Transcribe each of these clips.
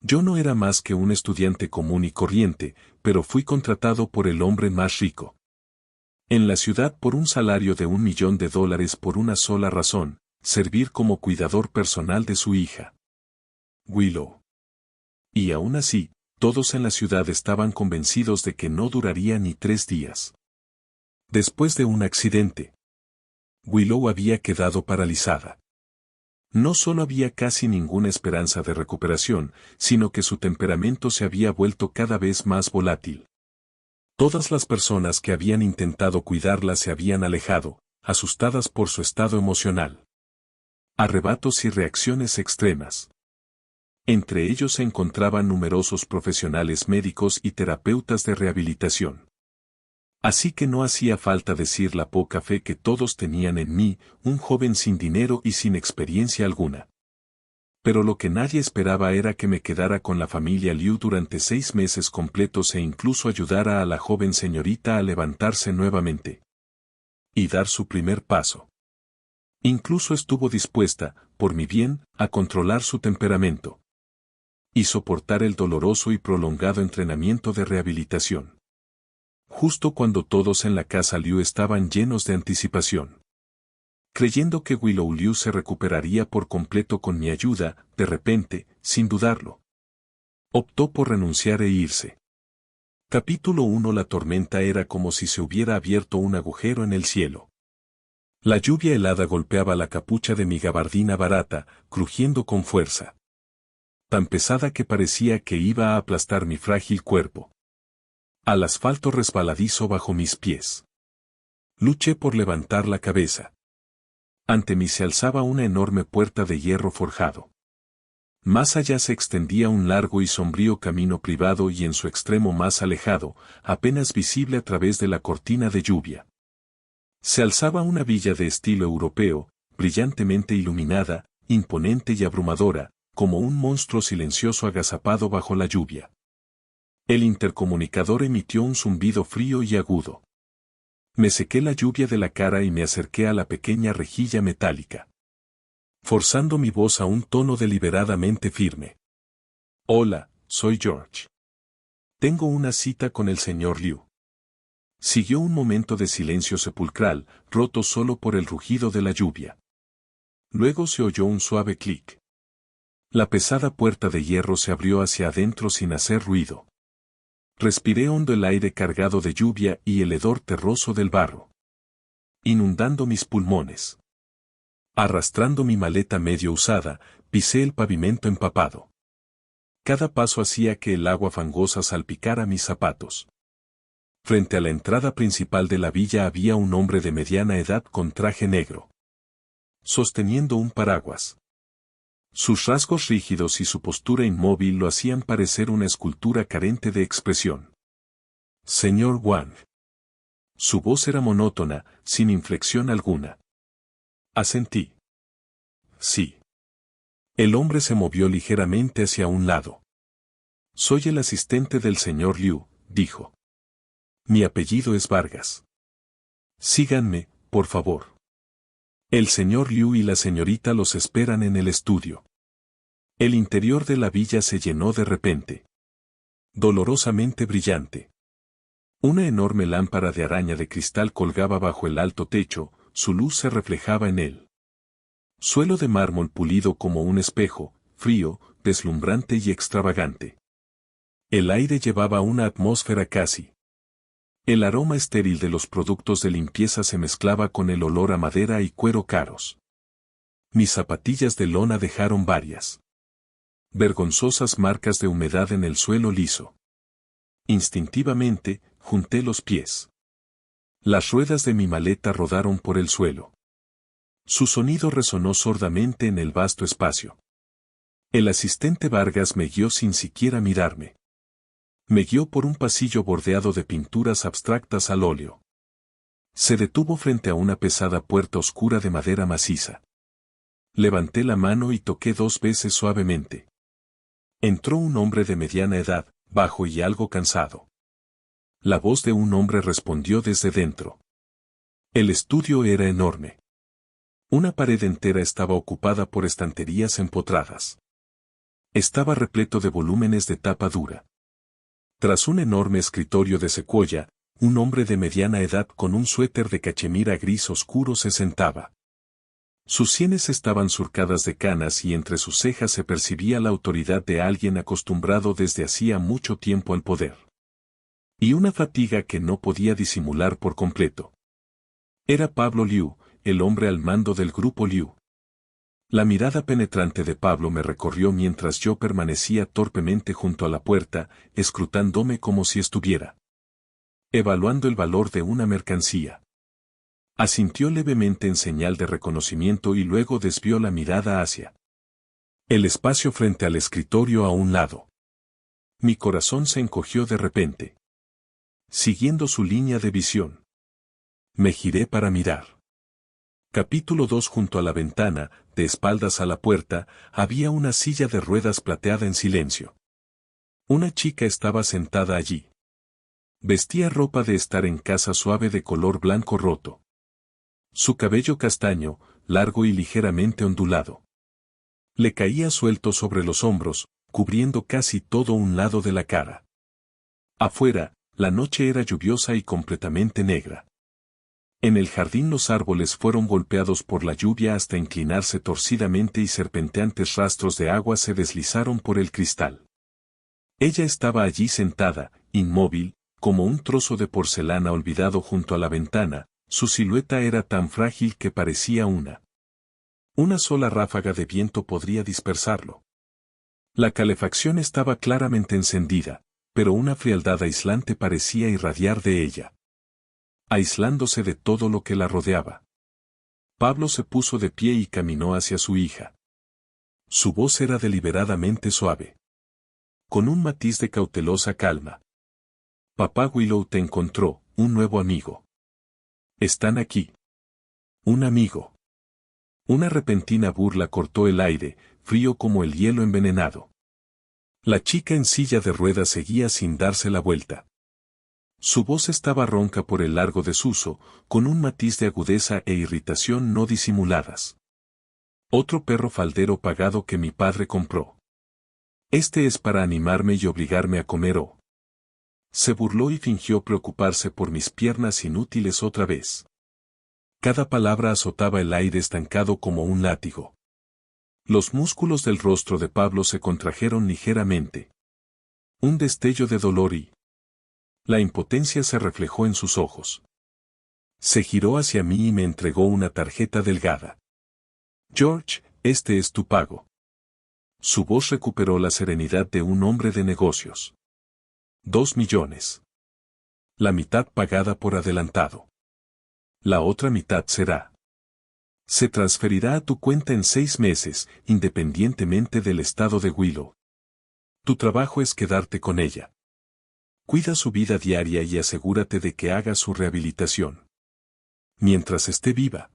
Yo no era más que un estudiante común y corriente, pero fui contratado por el hombre más rico en la ciudad por un salario de $1.000.000 por una sola razón: servir como cuidador personal de su hija, Willow. Y aún así, todos en la ciudad estaban convencidos de que no duraría ni 3 días. Después de un accidente, Willow había quedado paralizada. No solo había casi ninguna esperanza de recuperación, sino que su temperamento se había vuelto cada vez más volátil. Todas las personas que habían intentado cuidarla se habían alejado, asustadas por su estado emocional. Arrebatos y reacciones extremas. Entre ellos se encontraban numerosos profesionales médicos y terapeutas de rehabilitación. Así que no hacía falta decir la poca fe que todos tenían en mí, un joven sin dinero y sin experiencia alguna. Pero lo que nadie esperaba era que me quedara con la familia Liu durante 6 meses completos e incluso ayudara a la joven señorita a levantarse nuevamente y dar su primer paso. Incluso estuvo dispuesta, por mi bien, a controlar su temperamento y soportar el doloroso y prolongado entrenamiento de rehabilitación. Justo cuando todos en la casa Liu estaban llenos de anticipación, creyendo que Willow Liu se recuperaría por completo con mi ayuda, de repente, sin dudarlo, optó por renunciar e irse. Capítulo 1. La tormenta era como si se hubiera abierto un agujero en el cielo. La lluvia helada golpeaba la capucha de mi gabardina barata, crujiendo con fuerza, tan pesada que parecía que iba a aplastar mi frágil cuerpo. Al asfalto resbaladizo bajo mis pies. Luché por levantar la cabeza. Ante mí se alzaba una enorme puerta de hierro forjado. Más allá se extendía un largo y sombrío camino privado y en su extremo más alejado, apenas visible a través de la cortina de lluvia, se alzaba una villa de estilo europeo, brillantemente iluminada, imponente y abrumadora, como un monstruo silencioso agazapado bajo la lluvia. El intercomunicador emitió un zumbido frío y agudo. Me sequé la lluvia de la cara y me acerqué a la pequeña rejilla metálica, forzando mi voz a un tono deliberadamente firme. Hola, soy George. Tengo una cita con el señor Liu. Siguió un momento de silencio sepulcral, roto solo por el rugido de la lluvia. Luego se oyó un suave clic. La pesada puerta de hierro se abrió hacia adentro sin hacer ruido. Respiré hondo el aire cargado de lluvia y el hedor terroso del barro, inundando mis pulmones. Arrastrando mi maleta medio usada, pisé el pavimento empapado. Cada paso hacía que el agua fangosa salpicara mis zapatos. Frente a la entrada principal de la villa había un hombre de mediana edad con traje negro, sosteniendo un paraguas. Sus rasgos rígidos y su postura inmóvil lo hacían parecer una escultura carente de expresión. Señor Wang. Su voz era monótona, sin inflexión alguna. Asentí. Sí. El hombre se movió ligeramente hacia un lado. Soy el asistente del señor Liu, dijo. Mi apellido es Vargas. Síganme, por favor. El señor Liu y la señorita los esperan en el estudio. El interior de la villa se llenó de repente. Dolorosamente brillante. Una enorme lámpara de araña de cristal colgaba bajo el alto techo, su luz se reflejaba en él. Suelo de mármol pulido como un espejo, frío, deslumbrante y extravagante. El aire llevaba una atmósfera casi. El aroma estéril de los productos de limpieza se mezclaba con el olor a madera y cuero caros. Mis zapatillas de lona dejaron varias vergonzosas marcas de humedad en el suelo liso. Instintivamente, junté los pies. Las ruedas de mi maleta rodaron por el suelo. Su sonido resonó sordamente en el vasto espacio. El asistente Vargas me guió sin siquiera mirarme. Me guió por un pasillo bordeado de pinturas abstractas al óleo. Se detuvo frente a una pesada puerta oscura de madera maciza. Levanté la mano y toqué 2 veces suavemente. Entró un hombre de mediana edad, bajo y algo cansado. La voz de un hombre respondió desde dentro. El estudio era enorme. Una pared entera estaba ocupada por estanterías empotradas. Estaba repleto de volúmenes de tapa dura. Tras un enorme escritorio de secuoya, un hombre de mediana edad con un suéter de cachemira gris oscuro se sentaba. Sus sienes estaban surcadas de canas y entre sus cejas se percibía la autoridad de alguien acostumbrado desde hacía mucho tiempo al poder. Y una fatiga que no podía disimular por completo. Era Pablo Liu, el hombre al mando del grupo Liu. La mirada penetrante de Pablo me recorrió mientras yo permanecía torpemente junto a la puerta, escrutándome como si estuviera evaluando el valor de una mercancía. Asintió levemente en señal de reconocimiento y luego desvió la mirada hacia el espacio frente al escritorio a un lado. Mi corazón se encogió de repente. Siguiendo su línea de visión, me giré para mirar. Capítulo 2. Junto a la ventana, de espaldas a la puerta, había una silla de ruedas plateada en silencio. Una chica estaba sentada allí. Vestía ropa de estar en casa suave de color blanco roto. Su cabello castaño, largo y ligeramente ondulado, le caía suelto sobre los hombros, cubriendo casi todo un lado de la cara. Afuera, la noche era lluviosa y completamente negra. En el jardín los árboles fueron golpeados por la lluvia hasta inclinarse torcidamente y serpenteantes rastros de agua se deslizaron por el cristal. Ella estaba allí sentada, inmóvil, como un trozo de porcelana olvidado junto a la ventana. Su silueta era tan frágil que parecía una sola ráfaga de viento podría dispersarlo. La calefacción estaba claramente encendida, pero una frialdad aislante parecía irradiar de ella, aislándose de todo lo que la rodeaba. Pablo se puso de pie y caminó hacia su hija. Su voz era deliberadamente suave, con un matiz de cautelosa calma. Papá Willow te encontró, un nuevo amigo. Están aquí. Un amigo. Una repentina burla cortó el aire, frío como el hielo envenenado. La chica en silla de ruedas seguía sin darse la vuelta. Su voz estaba ronca por el largo desuso, con un matiz de agudeza e irritación no disimuladas. Otro perro faldero pagado que mi padre compró. Este es para animarme y obligarme a comer o... Se burló y fingió preocuparse por mis piernas inútiles otra vez. Cada palabra azotaba el aire estancado como un látigo. Los músculos del rostro de Pablo se contrajeron ligeramente. Un destello de dolor y... la impotencia se reflejó en sus ojos. Se giró hacia mí y me entregó una tarjeta delgada. George, este es tu pago. Su voz recuperó la serenidad de un hombre de negocios. 2 millones. La mitad pagada por adelantado. La otra mitad se transferirá a tu cuenta en 6 meses, independientemente del estado de Willow. Tu trabajo es quedarte con ella. Cuida su vida diaria y asegúrate de que haga su rehabilitación mientras esté viva.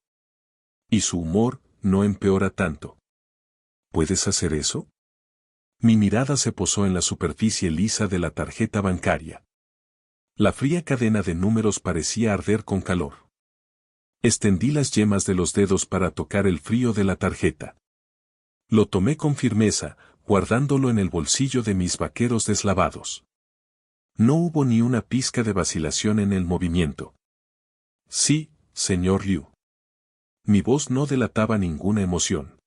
Y su humor no empeora tanto. ¿Puedes hacer eso? Mi mirada se posó en la superficie lisa de la tarjeta bancaria. La fría cadena de números parecía arder con calor. Extendí las yemas de los dedos para tocar el frío de la tarjeta. Lo tomé con firmeza, guardándolo en el bolsillo de mis vaqueros deslavados. No hubo ni una pizca de vacilación en el movimiento. Sí, señor Liu. Mi voz no delataba ninguna emoción.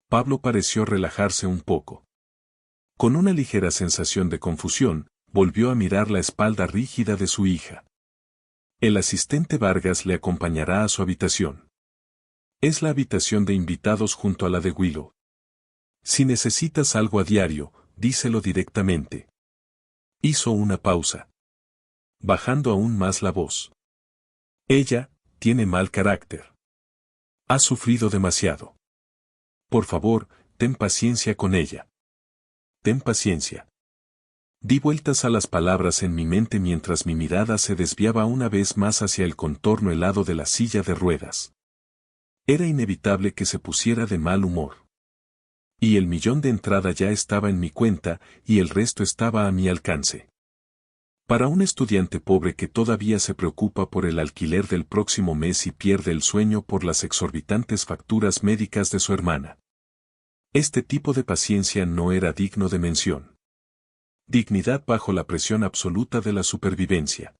Pablo pareció relajarse un poco. Con una ligera sensación de confusión, volvió a mirar la espalda rígida de su hija. El asistente Vargas le acompañará a su habitación. Es la habitación de invitados junto a la de Willow. Si necesitas algo a diario, díselo directamente. Hizo una pausa, bajando aún más la voz. Ella tiene mal carácter. Ha sufrido demasiado. Por favor, ten paciencia con ella. Ten paciencia. Di vueltas a las palabras en mi mente mientras mi mirada se desviaba una vez más hacia el contorno helado de la silla de ruedas. Era inevitable que se pusiera de mal humor. Y el millón de entrada ya estaba en mi cuenta, y el resto estaba a mi alcance. Para un estudiante pobre que todavía se preocupa por el alquiler del próximo mes y pierde el sueño por las exorbitantes facturas médicas de su hermana. Este tipo de paciencia no era digno de mención. Dignidad bajo la presión absoluta de la supervivencia.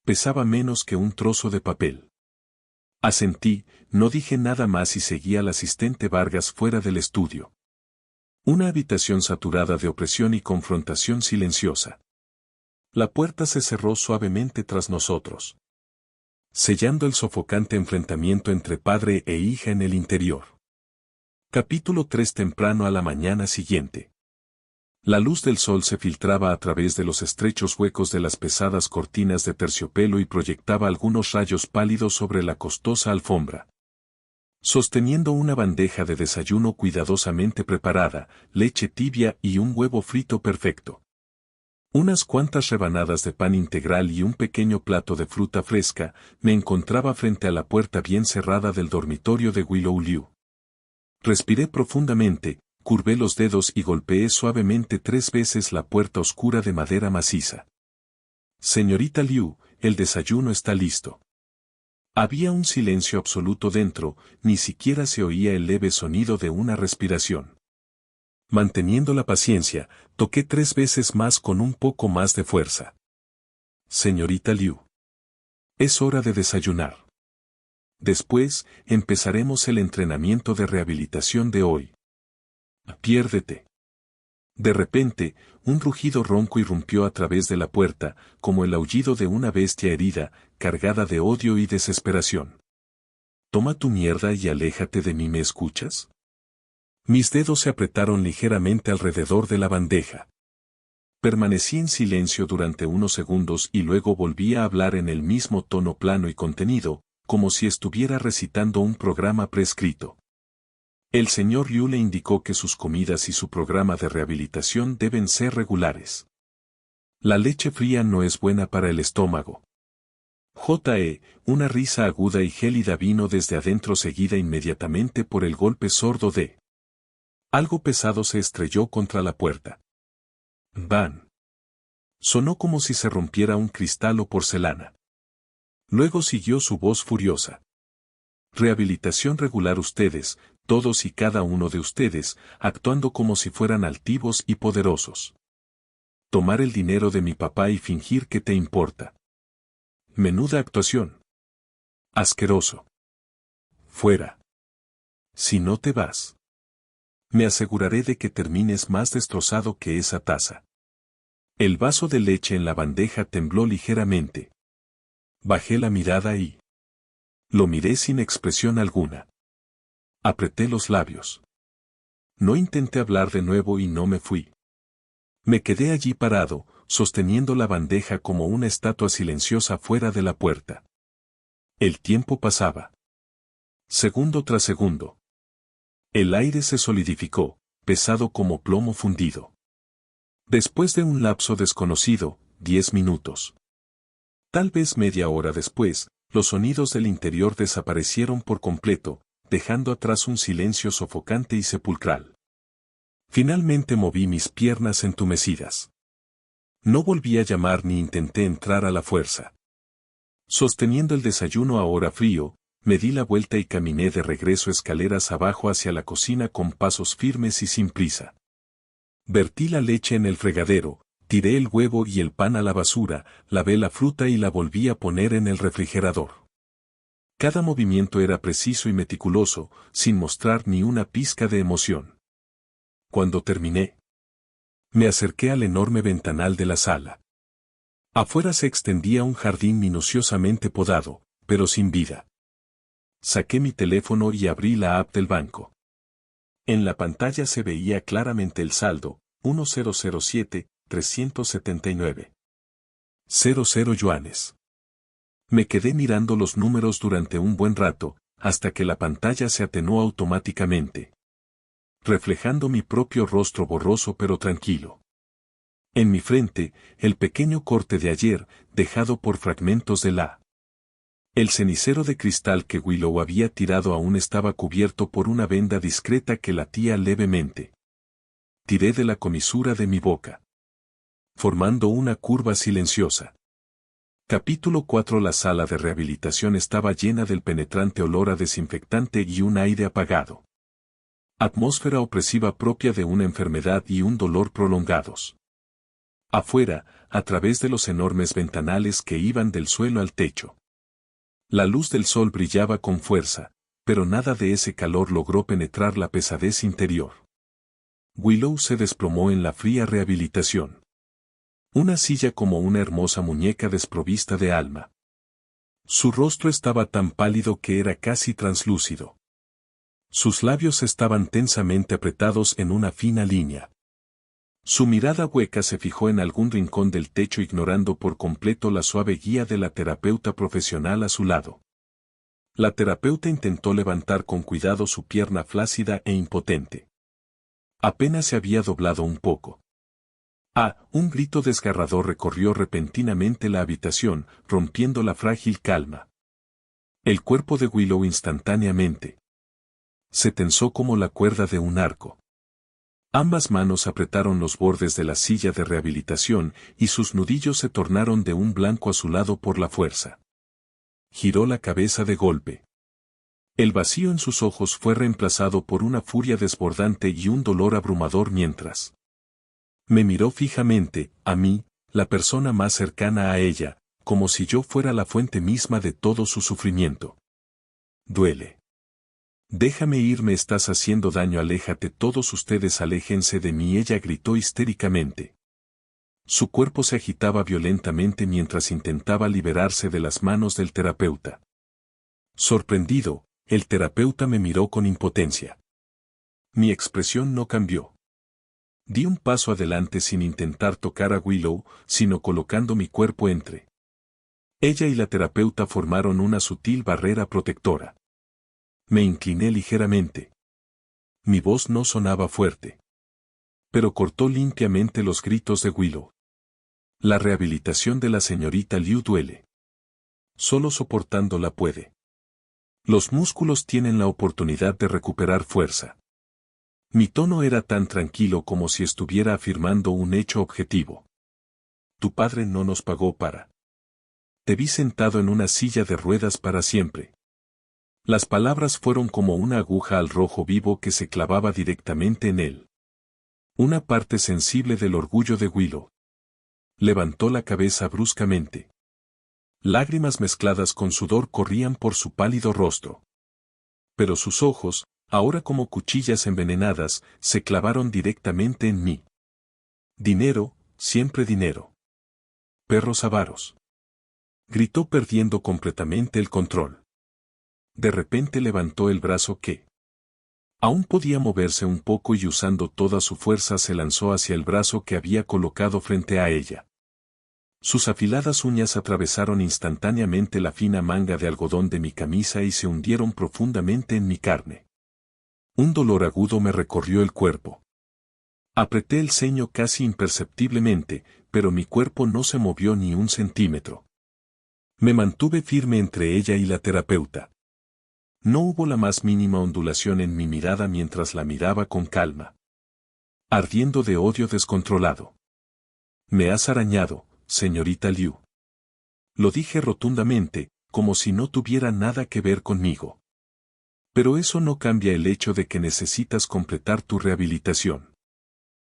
Pesaba menos que un trozo de papel. Asentí, no dije nada más y seguí al asistente Vargas fuera del estudio. Una habitación saturada de opresión y confrontación silenciosa. La puerta se cerró suavemente tras nosotros, sellando el sofocante enfrentamiento entre padre e hija en el interior. Capítulo 3. Temprano a la mañana siguiente. La luz del sol se filtraba a través de los estrechos huecos de las pesadas cortinas de terciopelo y proyectaba algunos rayos pálidos sobre la costosa alfombra. Sosteniendo una bandeja de desayuno cuidadosamente preparada, leche tibia y un huevo frito perfecto. Unas cuantas rebanadas de pan integral y un pequeño plato de fruta fresca, me encontraba frente a la puerta bien cerrada del dormitorio de Willow Liu. Respiré profundamente, curvé los dedos y golpeé suavemente 3 veces la puerta oscura de madera maciza. Señorita Liu, el desayuno está listo. Había un silencio absoluto dentro, ni siquiera se oía el leve sonido de una respiración. Manteniendo la paciencia, toqué 3 veces más con un poco más de fuerza. Señorita Liu. Es hora de desayunar. Después, empezaremos el entrenamiento de rehabilitación de hoy. Piérdete. De repente, un rugido ronco irrumpió a través de la puerta, como el aullido de una bestia herida, cargada de odio y desesperación. Toma tu mierda y aléjate de mí, ¿me escuchas? Mis dedos se apretaron ligeramente alrededor de la bandeja. Permanecí en silencio durante unos segundos y luego volví a hablar en el mismo tono plano y contenido, como si estuviera recitando un programa prescrito. El señor Liu le indicó que sus comidas y su programa de rehabilitación deben ser regulares. La leche fría no es buena para el estómago. Una risa aguda y gélida vino desde adentro seguida inmediatamente por el golpe sordo de algo pesado se estrelló contra la puerta. ¡Bam! Sonó como si se rompiera un cristal o porcelana. Luego siguió su voz furiosa. Rehabilitación regular, ustedes, todos y cada uno de ustedes, actuando como si fueran altivos y poderosos. Tomar el dinero de mi papá y fingir que te importa. Menuda actuación. Asqueroso. Fuera. Si no te vas, me aseguraré de que termines más destrozado que esa taza. El vaso de leche en la bandeja tembló ligeramente. Bajé la mirada y lo miré sin expresión alguna. Apreté los labios. No intenté hablar de nuevo y no me fui. Me quedé allí parado, sosteniendo la bandeja como una estatua silenciosa fuera de la puerta. El tiempo pasaba. Segundo tras segundo. El aire se solidificó, pesado como plomo fundido. Después de un lapso desconocido, 10 minutos. Tal vez media hora después, los sonidos del interior desaparecieron por completo, dejando atrás un silencio sofocante y sepulcral. Finalmente moví mis piernas entumecidas. No volví a llamar ni intenté entrar a la fuerza. Sosteniendo el desayuno ahora frío, me di la vuelta y caminé de regreso escaleras abajo hacia la cocina con pasos firmes y sin prisa. Vertí la leche en el fregadero, tiré el huevo y el pan a la basura, lavé la fruta y la volví a poner en el refrigerador. Cada movimiento era preciso y meticuloso, sin mostrar ni una pizca de emoción. Cuando terminé, me acerqué al enorme ventanal de la sala. Afuera se extendía un jardín minuciosamente podado, pero sin vida. Saqué mi teléfono y abrí la app del banco. En la pantalla se veía claramente el saldo, 1007,379. 00 yuanes. Me quedé mirando los números durante un buen rato, hasta que la pantalla se atenuó automáticamente, reflejando mi propio rostro borroso pero tranquilo. En mi frente, el pequeño corte de ayer, dejado por fragmentos de el cenicero de cristal que Willow había tirado aún estaba cubierto por una venda discreta que latía levemente. Tiré de la comisura de mi boca, formando una curva silenciosa. Capítulo 4. La sala de rehabilitación estaba llena del penetrante olor a desinfectante y un aire apagado. Atmósfera opresiva propia de una enfermedad y un dolor prolongados. Afuera, a través de los enormes ventanales que iban del suelo al techo. La luz del sol brillaba con fuerza, pero nada de ese calor logró penetrar la pesadez interior. Willow se desplomó en la fría rehabilitación. Una silla como una hermosa muñeca desprovista de alma. Su rostro estaba tan pálido que era casi translúcido. Sus labios estaban tensamente apretados en una fina línea. Su mirada hueca se fijó en algún rincón del techo ignorando por completo la suave guía de la terapeuta profesional a su lado. La terapeuta intentó levantar con cuidado su pierna flácida e impotente. Apenas se había doblado un poco. Un grito desgarrador recorrió repentinamente la habitación, rompiendo la frágil calma. El cuerpo de Willow instantáneamente se tensó como la cuerda de un arco. Ambas manos apretaron los bordes de la silla de rehabilitación y sus nudillos se tornaron de un blanco azulado por la fuerza. Giró la cabeza de golpe. El vacío en sus ojos fue reemplazado por una furia desbordante y un dolor abrumador mientras me miró fijamente, a mí, la persona más cercana a ella, como si yo fuera la fuente misma de todo su sufrimiento. Duele. Déjame ir, me estás haciendo daño, aléjate, todos ustedes aléjense de mí, ella gritó histéricamente. Su cuerpo se agitaba violentamente mientras intentaba liberarse de las manos del terapeuta. Sorprendido, el terapeuta me miró con impotencia. Mi expresión no cambió. Di un paso adelante sin intentar tocar a Willow, sino colocando mi cuerpo entre ella y la terapeuta formaron una sutil barrera protectora. Me incliné ligeramente. Mi voz no sonaba fuerte, pero cortó limpiamente los gritos de Willow. La rehabilitación de la señorita Liu duele. Solo soportándola puede. Los músculos tienen la oportunidad de recuperar fuerza. Mi tono era tan tranquilo como si estuviera afirmando un hecho objetivo. Tu padre no nos pagó para. Te vi sentado en una silla de ruedas para siempre. Las palabras fueron como una aguja al rojo vivo que se clavaba directamente en él. Una parte sensible del orgullo de Willow. Levantó la cabeza bruscamente. Lágrimas mezcladas con sudor corrían por su pálido rostro. Pero sus ojos, ahora como cuchillas envenenadas, se clavaron directamente en mí. Dinero, siempre dinero. Perros avaros. Gritó perdiendo completamente el control. De repente levantó el brazo que aún podía moverse un poco y usando toda su fuerza se lanzó hacia el brazo que había colocado frente a ella. Sus afiladas uñas atravesaron instantáneamente la fina manga de algodón de mi camisa y se hundieron profundamente en mi carne. Un dolor agudo me recorrió el cuerpo. Apreté el ceño casi imperceptiblemente, pero mi cuerpo no se movió ni un centímetro. Me mantuve firme entre ella y la terapeuta. No hubo la más mínima ondulación en mi mirada mientras la miraba con calma. Ardiendo de odio descontrolado. Me has arañado, señorita Liu. Lo dije rotundamente, como si no tuviera nada que ver conmigo. Pero eso no cambia el hecho de que necesitas completar tu rehabilitación.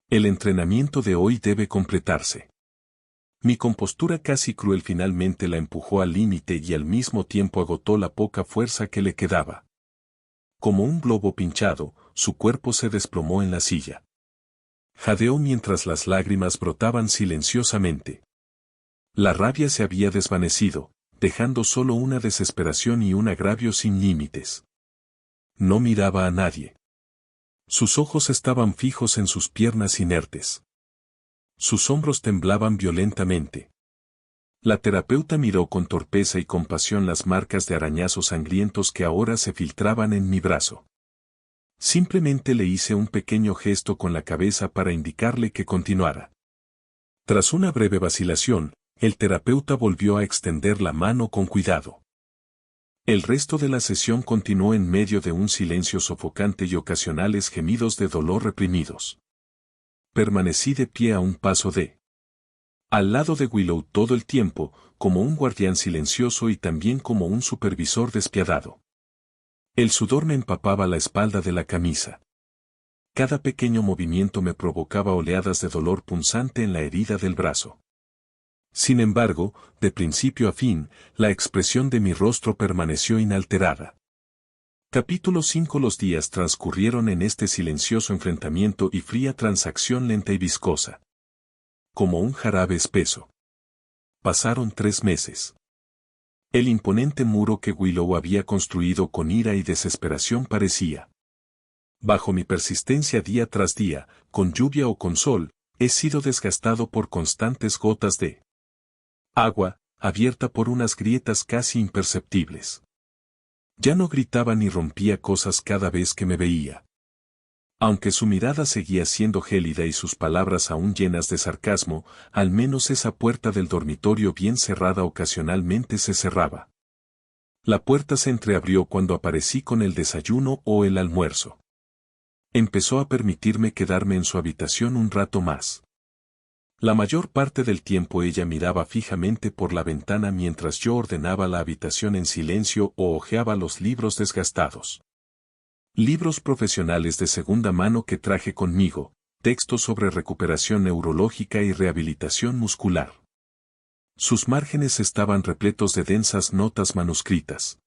El entrenamiento de hoy debe completarse. Mi compostura casi cruel finalmente la empujó al límite y al mismo tiempo agotó la poca fuerza que le quedaba. Como un globo pinchado, su cuerpo se desplomó en la silla. Jadeó mientras las lágrimas brotaban silenciosamente. La rabia se había desvanecido, dejando solo una desesperación y un agravio sin límites. No miraba a nadie. Sus ojos estaban fijos en sus piernas inertes. Sus hombros temblaban violentamente. La terapeuta miró con torpeza y compasión las marcas de arañazos sangrientos que ahora se filtraban en mi brazo. Simplemente le hice un pequeño gesto con la cabeza para indicarle que continuara. Tras una breve vacilación, el terapeuta volvió a extender la mano con cuidado. El resto de la sesión continuó en medio de un silencio sofocante y ocasionales gemidos de dolor reprimidos. Permanecí de pie a un paso al lado de Willow todo el tiempo, como un guardián silencioso y también como un supervisor despiadado. El sudor me empapaba la espalda de la camisa. Cada pequeño movimiento me provocaba oleadas de dolor punzante en la herida del brazo. Sin embargo, de principio a fin, la expresión de mi rostro permaneció inalterada. Capítulo 5. Los días transcurrieron en este silencioso enfrentamiento y fría transacción lenta y viscosa. Como un jarabe espeso. Pasaron 3 meses. El imponente muro que Willow había construido con ira y desesperación parecía. Bajo mi persistencia día tras día, con lluvia o con sol, he sido desgastado por constantes gotas de agua, abierta por unas grietas casi imperceptibles. Ya no gritaba ni rompía cosas cada vez que me veía. Aunque su mirada seguía siendo gélida y sus palabras aún llenas de sarcasmo, al menos esa puerta del dormitorio bien cerrada ocasionalmente se cerraba. La puerta se entreabrió cuando aparecí con el desayuno o el almuerzo. Empezó a permitirme quedarme en su habitación un rato más. La mayor parte del tiempo ella miraba fijamente por la ventana mientras yo ordenaba la habitación en silencio o hojeaba los libros desgastados. Libros profesionales de segunda mano que traje conmigo, textos sobre recuperación neurológica y rehabilitación muscular. Sus márgenes estaban repletos de densas notas manuscritas.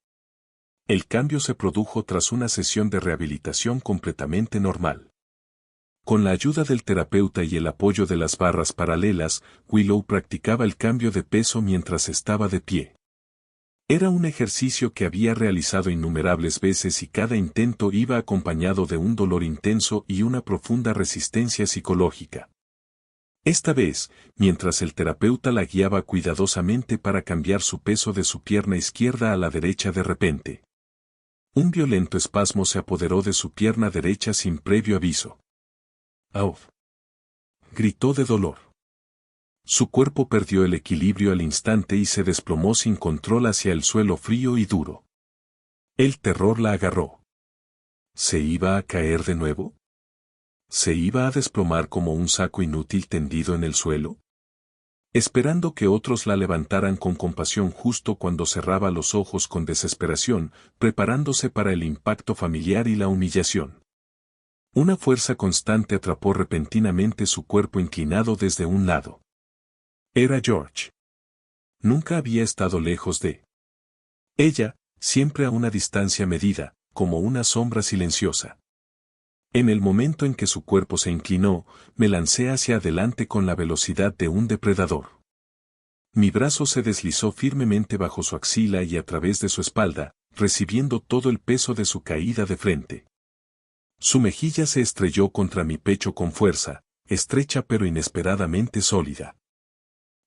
El cambio se produjo tras una sesión de rehabilitación completamente normal. Con la ayuda del terapeuta y el apoyo de las barras paralelas, Willow practicaba el cambio de peso mientras estaba de pie. Era un ejercicio que había realizado innumerables veces y cada intento iba acompañado de un dolor intenso y una profunda resistencia psicológica. Esta vez, mientras el terapeuta la guiaba cuidadosamente para cambiar su peso de su pierna izquierda a la derecha de repente. Un violento espasmo se apoderó de su pierna derecha sin previo aviso. ¡Auf! Gritó de dolor. Su cuerpo perdió el equilibrio al instante y se desplomó sin control hacia el suelo frío y duro. El terror la agarró. ¿Se iba a caer de nuevo? ¿Se iba a desplomar como un saco inútil tendido en el suelo? Esperando que otros la levantaran con compasión justo cuando cerraba los ojos con desesperación, preparándose para el impacto familiar y la humillación. Una fuerza constante atrapó repentinamente su cuerpo inclinado desde un lado. Era George. Nunca había estado lejos de ella, siempre a una distancia medida, como una sombra silenciosa. En el momento en que su cuerpo se inclinó, me lancé hacia adelante con la velocidad de un depredador. Mi brazo se deslizó firmemente bajo su axila y a través de su espalda, recibiendo todo el peso de su caída de frente. Su mejilla se estrelló contra mi pecho con fuerza, estrecha pero inesperadamente sólida.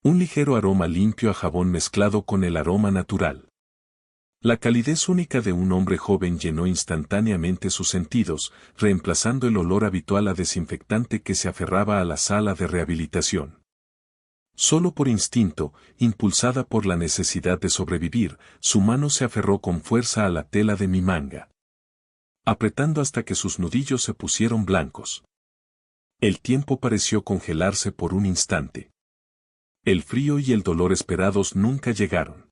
Un ligero aroma limpio a jabón mezclado con el aroma natural. La calidez única de un hombre joven llenó instantáneamente sus sentidos, reemplazando el olor habitual a desinfectante que se aferraba a la sala de rehabilitación. Solo por instinto, impulsada por la necesidad de sobrevivir, su mano se aferró con fuerza a la tela de mi manga, apretando hasta que sus nudillos se pusieron blancos. El tiempo pareció congelarse por un instante. El frío y el dolor esperados nunca llegaron.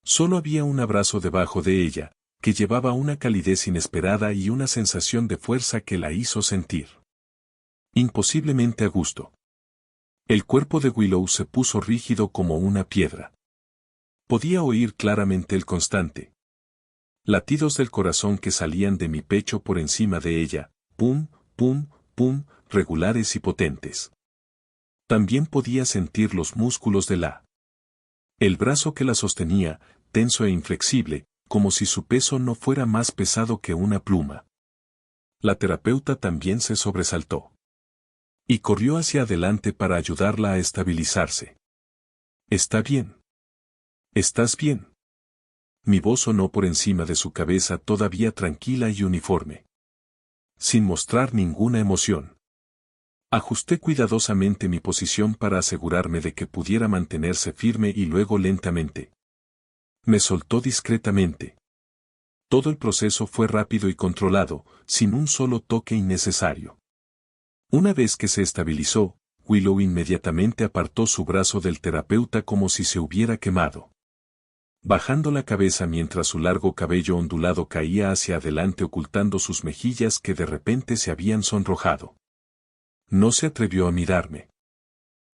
Solo había un abrazo debajo de ella, que llevaba una calidez inesperada y una sensación de fuerza que la hizo sentir imposiblemente a gusto. El cuerpo de Willow se puso rígido como una piedra. Podía oír claramente el constante latidos del corazón que salían de mi pecho por encima de ella, pum, pum, pum, regulares y potentes. También podía sentir los músculos de el brazo que la sostenía, tenso e inflexible, como si su peso no fuera más pesado que una pluma. La terapeuta también se sobresaltó. Y corrió hacia adelante para ayudarla a estabilizarse. ¿Está bien? ¿Estás bien? Mi voz sonó por encima de su cabeza todavía tranquila y uniforme. Sin mostrar ninguna emoción. Ajusté cuidadosamente mi posición para asegurarme de que pudiera mantenerse firme y luego lentamente. Me soltó discretamente. Todo el proceso fue rápido y controlado, sin un solo toque innecesario. Una vez que se estabilizó, Willow inmediatamente apartó su brazo del terapeuta como si se hubiera quemado. bajando la cabeza mientras su largo cabello ondulado caía hacia adelante ocultando sus mejillas que de repente se habían sonrojado. No se atrevió a mirarme.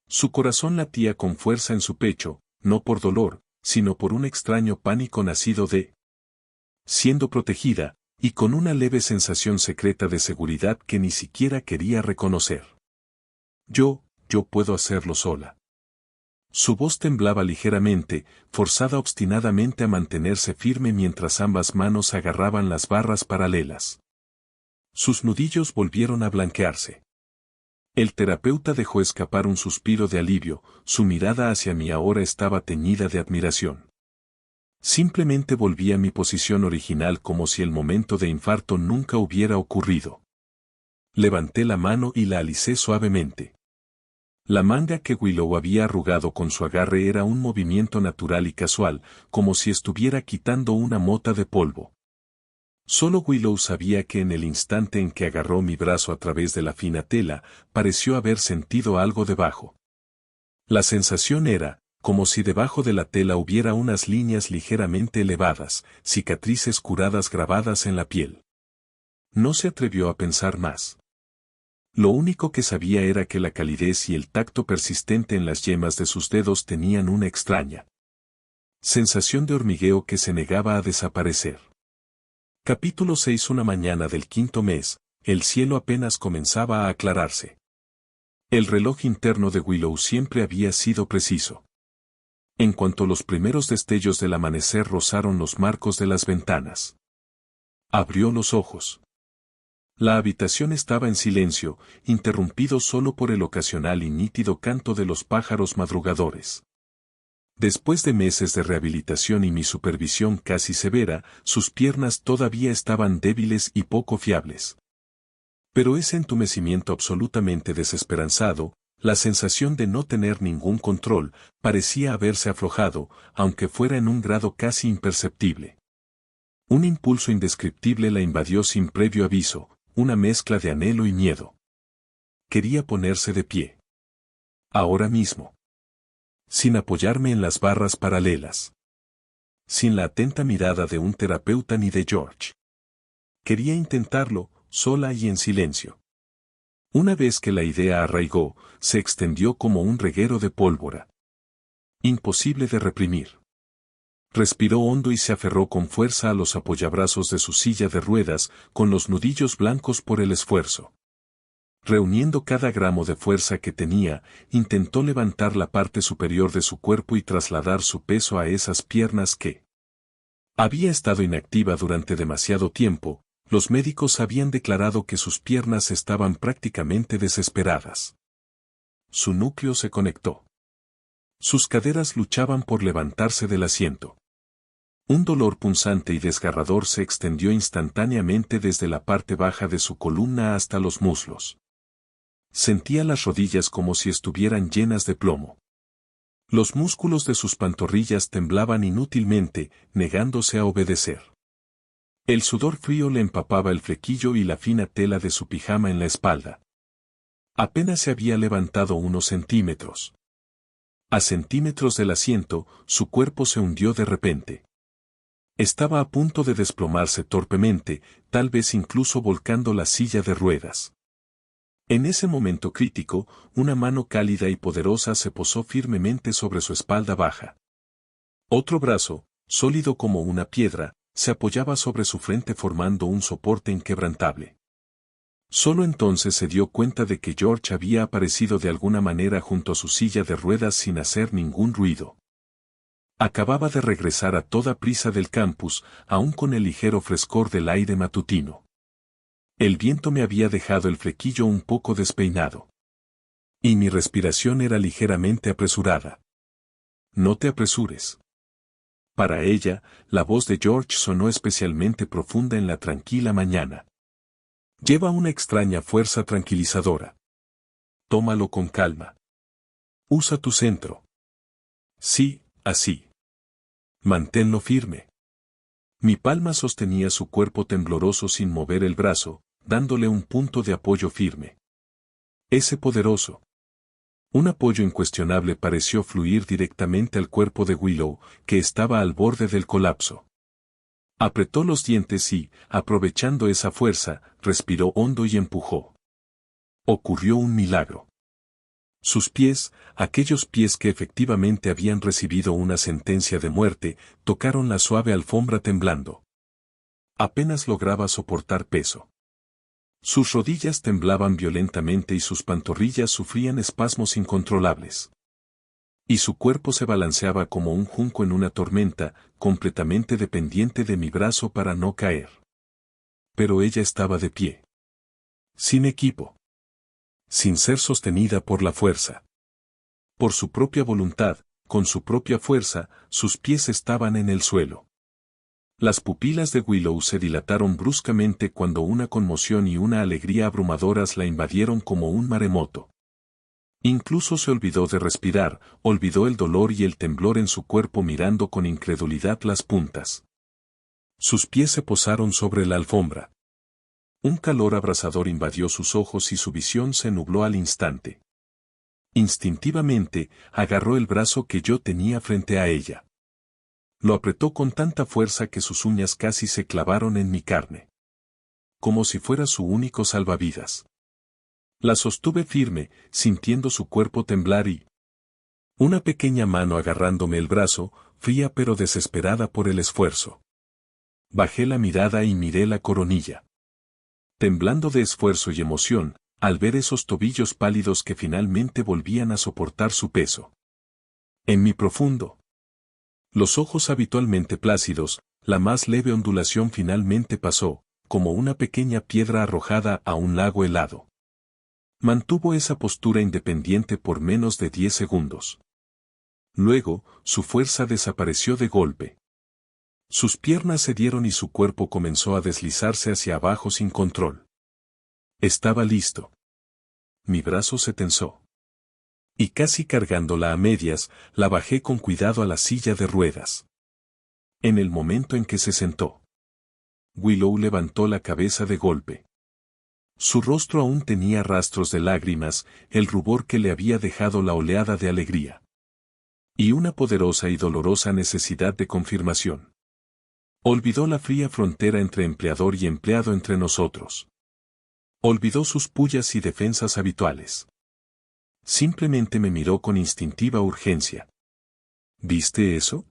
Su corazón latía con fuerza en su pecho, no por dolor, sino por un extraño pánico nacido de siendo protegida, y con una leve sensación secreta de seguridad que ni siquiera quería reconocer. Yo puedo hacerlo sola. Su voz temblaba ligeramente, forzada obstinadamente a mantenerse firme mientras ambas manos agarraban las barras paralelas. Sus nudillos volvieron a blanquearse. El terapeuta dejó escapar un suspiro de alivio, su mirada hacia mí ahora estaba teñida de admiración. Simplemente volví a mi posición original como si el momento de infarto nunca hubiera ocurrido. Levanté la mano y la alicé suavemente. La manga que Willow había arrugado con su agarre era un movimiento natural y casual, como si estuviera quitando una mota de polvo. Solo Willow sabía que en el instante en que agarró mi brazo a través de la fina tela, pareció haber sentido algo debajo. La sensación era, como si debajo de la tela hubiera unas líneas ligeramente elevadas, cicatrices curadas grabadas en la piel. No se atrevió a pensar más. Lo único que sabía era que la calidez y el tacto persistente en las yemas de sus dedos tenían una extraña sensación de hormigueo que se negaba a desaparecer. Capítulo 6. Una mañana del quinto mes, el cielo apenas comenzaba a aclararse. El reloj interno de Willow siempre había sido preciso. En cuanto los primeros destellos del amanecer rozaron los marcos de las ventanas, abrió los ojos. La habitación estaba en silencio, interrumpido solo por el ocasional y nítido canto de los pájaros madrugadores. Después de meses de rehabilitación y mi supervisión casi severa, sus piernas todavía estaban débiles y poco fiables. Pero ese entumecimiento absolutamente desesperanzado, la sensación de no tener ningún control, parecía haberse aflojado, aunque fuera en un grado casi imperceptible. Un impulso indescriptible la invadió sin previo aviso, una mezcla de anhelo y miedo. Quería ponerse de pie. Ahora mismo. Sin apoyarme en las barras paralelas. Sin la atenta mirada de un terapeuta ni de George. Quería intentarlo, sola y en silencio. Una vez que la idea arraigó, se extendió como un reguero de pólvora. Imposible de reprimir. Respiró hondo y se aferró con fuerza a los apoyabrazos de su silla de ruedas, con los nudillos blancos por el esfuerzo. Reuniendo cada gramo de fuerza que tenía, intentó levantar la parte superior de su cuerpo y trasladar su peso a esas piernas que había estado inactiva durante demasiado tiempo. Los médicos habían declarado que sus piernas estaban prácticamente desesperadas. Su núcleo se conectó. Sus caderas luchaban por levantarse del asiento. Un dolor punzante y desgarrador se extendió instantáneamente desde la parte baja de su columna hasta los muslos. Sentía las rodillas como si estuvieran llenas de plomo. Los músculos de sus pantorrillas temblaban inútilmente, negándose a obedecer. El sudor frío le empapaba el flequillo y la fina tela de su pijama en la espalda. Apenas se había levantado unos centímetros. A centímetros del asiento, su cuerpo se hundió de repente. Estaba a punto de desplomarse torpemente, tal vez incluso volcando la silla de ruedas. En ese momento crítico, una mano cálida y poderosa se posó firmemente sobre su espalda baja. Otro brazo, sólido como una piedra, se apoyaba sobre su frente formando un soporte inquebrantable. Solo entonces se dio cuenta de que George había aparecido de alguna manera junto a su silla de ruedas sin hacer ningún ruido. Acababa de regresar a toda prisa del campus, aún con el ligero frescor del aire matutino. El viento me había dejado el flequillo un poco despeinado. Y mi respiración era ligeramente apresurada. No te apresures. Para ella, la voz de George sonó especialmente profunda en la tranquila mañana. Lleva una extraña fuerza tranquilizadora. Tómalo con calma. Usa tu centro. Sí, así. Manténlo firme. Mi palma sostenía su cuerpo tembloroso sin mover el brazo, dándole un punto de apoyo firme. Ese poderoso Un apoyo incuestionable pareció fluir directamente al cuerpo de Willow, que estaba al borde del colapso. Apretó los dientes y, aprovechando esa fuerza, respiró hondo y empujó. Ocurrió un milagro. Sus pies, aquellos pies que efectivamente habían recibido una sentencia de muerte, tocaron la suave alfombra temblando. Apenas lograba soportar peso. Sus rodillas temblaban violentamente y sus pantorrillas sufrían espasmos incontrolables. Y su cuerpo se balanceaba como un junco en una tormenta, completamente dependiente de mi brazo para no caer. Pero ella estaba de pie. Sin equipo. Sin ser sostenida por la fuerza. Por su propia voluntad, con su propia fuerza, sus pies estaban en el suelo. Las pupilas de Willow se dilataron bruscamente cuando una conmoción y una alegría abrumadoras la invadieron como un maremoto. Incluso se olvidó de respirar, olvidó el dolor y el temblor en su cuerpo mirando con incredulidad las puntas. Sus pies se posaron sobre la alfombra. Un calor abrasador invadió sus ojos y su visión se nubló al instante. Instintivamente, agarró el brazo que yo tenía frente a ella. Lo apretó con tanta fuerza que sus uñas casi se clavaron en mi carne. Como si fuera su único salvavidas. La sostuve firme, sintiendo su cuerpo temblar y una pequeña mano agarrándome el brazo, fría pero desesperada por el esfuerzo. Bajé la mirada y miré la coronilla. Temblando de esfuerzo y emoción, al ver esos tobillos pálidos que finalmente volvían a soportar su peso. En mi profundo. Los ojos habitualmente plácidos, la más leve ondulación finalmente pasó, como una pequeña piedra arrojada a un lago helado. Mantuvo esa postura independiente por menos de 10 segundos. Luego, su fuerza desapareció de golpe. Sus piernas cedieron y su cuerpo comenzó a deslizarse hacia abajo sin control. Estaba listo. Mi brazo se tensó. Y casi cargándola a medias, la bajé con cuidado a la silla de ruedas. En el momento en que se sentó, Willow levantó la cabeza de golpe. Su rostro aún tenía rastros de lágrimas, el rubor que le había dejado la oleada de alegría. Y una poderosa y dolorosa necesidad de confirmación. Olvidó la fría frontera entre empleador y empleado entre nosotros. Olvidó sus pullas y defensas habituales. Simplemente me miró con instintiva urgencia. ¿Viste eso?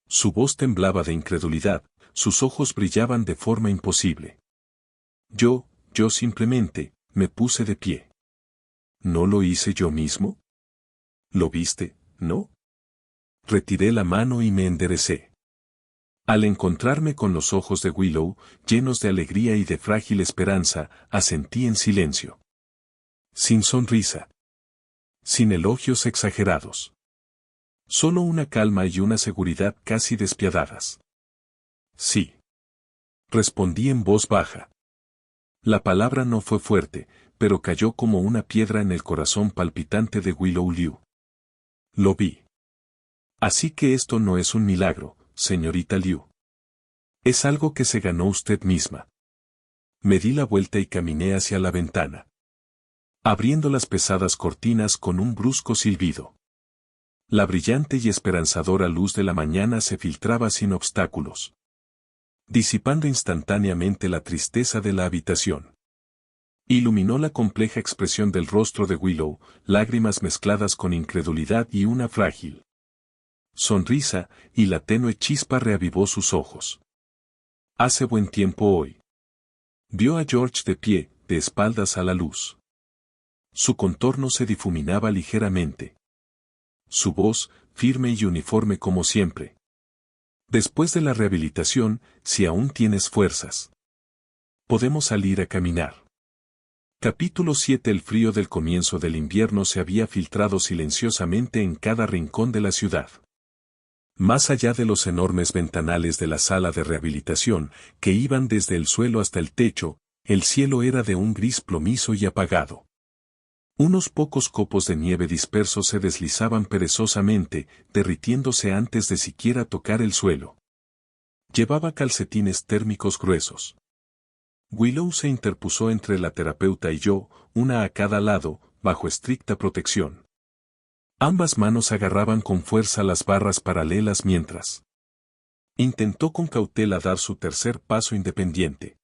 Su voz temblaba de incredulidad, sus ojos brillaban de forma imposible. Yo simplemente, me puse de pie. ¿No lo hice yo mismo? ¿Lo viste, no? Retiré la mano y me enderecé. Al encontrarme con los ojos de Willow, llenos de alegría y de frágil esperanza, asentí en silencio. Sin sonrisa. Sin elogios exagerados. Solo una calma y una seguridad casi despiadadas. Sí. Respondí en voz baja. La palabra no fue fuerte, pero cayó como una piedra en el corazón palpitante de Willow Liu. Lo vi. Así que esto no es un milagro, señorita Liu. Es algo que se ganó usted misma. Me di la vuelta y caminé hacia la ventana. Abriendo las pesadas cortinas con un brusco silbido. La brillante y esperanzadora luz de la mañana se filtraba sin obstáculos, disipando instantáneamente la tristeza de la habitación. Iluminó la compleja expresión del rostro de Willow, lágrimas mezcladas con incredulidad y una frágil sonrisa, y la tenue chispa reavivó sus ojos. Hace buen tiempo hoy. Vio a George de pie, de espaldas a la luz. Su contorno se difuminaba ligeramente. Su voz, firme y uniforme como siempre. Después de la rehabilitación, si aún tienes fuerzas, podemos salir a caminar. Capítulo 7. El frío del comienzo del invierno se había filtrado silenciosamente en cada rincón de la ciudad. Más allá de los enormes ventanales de la sala de rehabilitación, que iban desde el suelo hasta el techo, el cielo era de un gris plomizo y apagado. Unos pocos copos de nieve dispersos se deslizaban perezosamente, derritiéndose antes de siquiera tocar el suelo. Llevaba calcetines térmicos gruesos. Willow se interpuso entre la terapeuta y yo, una a cada lado, bajo estricta protección. Ambas manos agarraban con fuerza las barras paralelas mientras intentó con cautela dar su tercer paso independiente.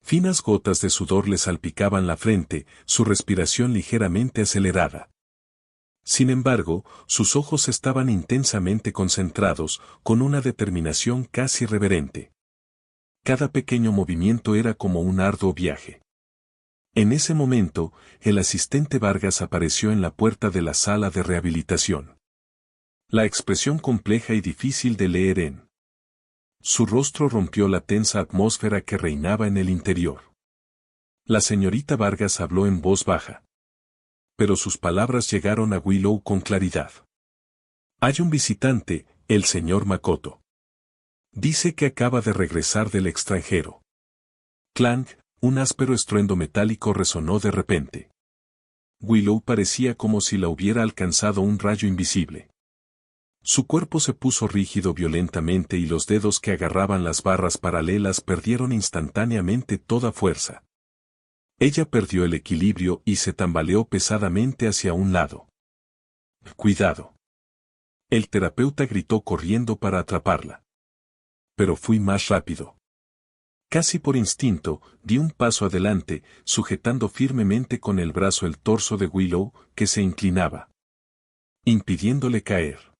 Finas gotas de sudor le salpicaban la frente, su respiración ligeramente acelerada. Sin embargo, sus ojos estaban intensamente concentrados, con una determinación casi reverente. Cada pequeño movimiento era como un arduo viaje. En ese momento, el asistente Vargas apareció en la puerta de la sala de rehabilitación. La expresión compleja y difícil de leer en su rostro rompió la tensa atmósfera que reinaba en el interior. La señorita Vargas habló en voz baja. Pero sus palabras llegaron a Willow con claridad. Hay un visitante, el señor Makoto. Dice que acaba de regresar del extranjero. Clank, un áspero estruendo metálico resonó de repente. Willow parecía como si la hubiera alcanzado un rayo invisible. Su cuerpo se puso rígido violentamente y los dedos que agarraban las barras paralelas perdieron instantáneamente toda fuerza. Ella perdió el equilibrio y se tambaleó pesadamente hacia un lado. ¡Cuidado! El terapeuta gritó corriendo para atraparla. Pero fui más rápido. Casi por instinto, di un paso adelante, sujetando firmemente con el brazo el torso de Willow, que se inclinaba, impidiéndole caer.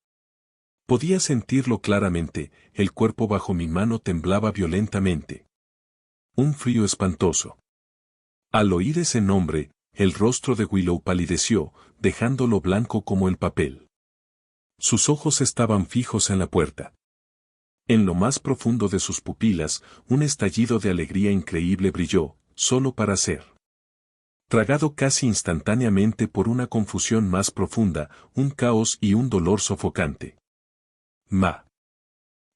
Podía sentirlo claramente, el cuerpo bajo mi mano temblaba violentamente. Un frío espantoso. Al oír ese nombre, el rostro de Willow palideció, dejándolo blanco como el papel. Sus ojos estaban fijos en la puerta. En lo más profundo de sus pupilas, un estallido de alegría increíble brilló, solo para ser tragado casi instantáneamente por una confusión más profunda, un caos y un dolor sofocante.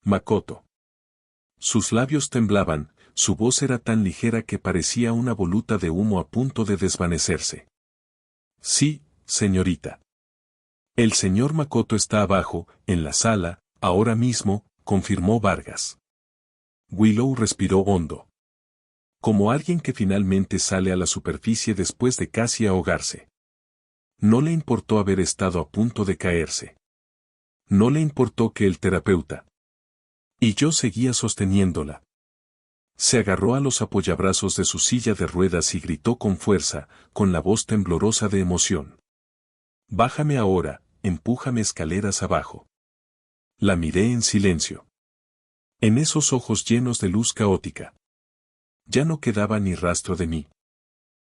Makoto. Sus labios temblaban, su voz era tan ligera que parecía una voluta de humo a punto de desvanecerse. Sí, señorita. El señor Makoto está abajo, en la sala, ahora mismo, confirmó Vargas. Willow respiró hondo. Como alguien que finalmente sale a la superficie después de casi ahogarse. No le importó haber estado a punto de caerse. No le importó que el terapeuta. Y yo seguía sosteniéndola. Se agarró a los apoyabrazos de su silla de ruedas y gritó con fuerza, con la voz temblorosa de emoción. Bájame ahora, empújame escaleras abajo. La miré en silencio. En esos ojos llenos de luz caótica. Ya no quedaba ni rastro de mí.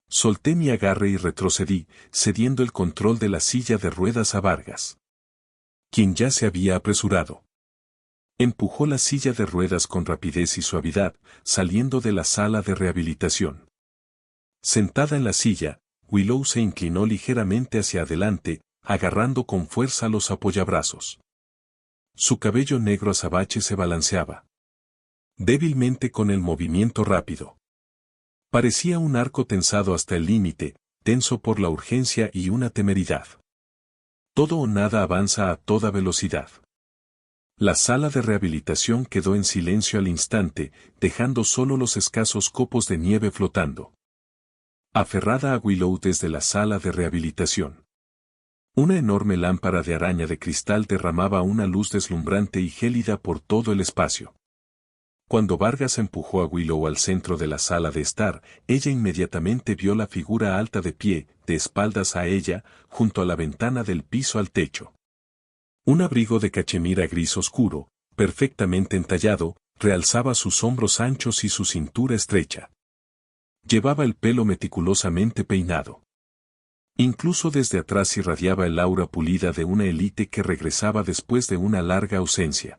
Solté mi agarre y retrocedí, cediendo el control de la silla de ruedas a Vargas, quien ya se había apresurado. Empujó la silla de ruedas con rapidez y suavidad, saliendo de la sala de rehabilitación. Sentada en la silla, Willow se inclinó ligeramente hacia adelante, agarrando con fuerza los apoyabrazos. Su cabello negro azabache se balanceaba débilmente con el movimiento rápido. Parecía un arco tensado hasta el límite, tenso por la urgencia y una temeridad. Todo o nada avanza a toda velocidad. La sala de rehabilitación quedó en silencio al instante, dejando solo los escasos copos de nieve flotando. Aferrada a Willow desde la sala de rehabilitación. Una enorme lámpara de araña de cristal derramaba una luz deslumbrante y gélida por todo el espacio. Cuando Vargas empujó a Willow al centro de la sala de estar, ella inmediatamente vio la figura alta de pie, de espaldas a ella, junto a la ventana del piso al techo. Un abrigo de cachemira gris oscuro, perfectamente entallado, realzaba sus hombros anchos y su cintura estrecha. Llevaba el pelo meticulosamente peinado. Incluso desde atrás irradiaba el aura pulida de una élite que regresaba después de una larga ausencia.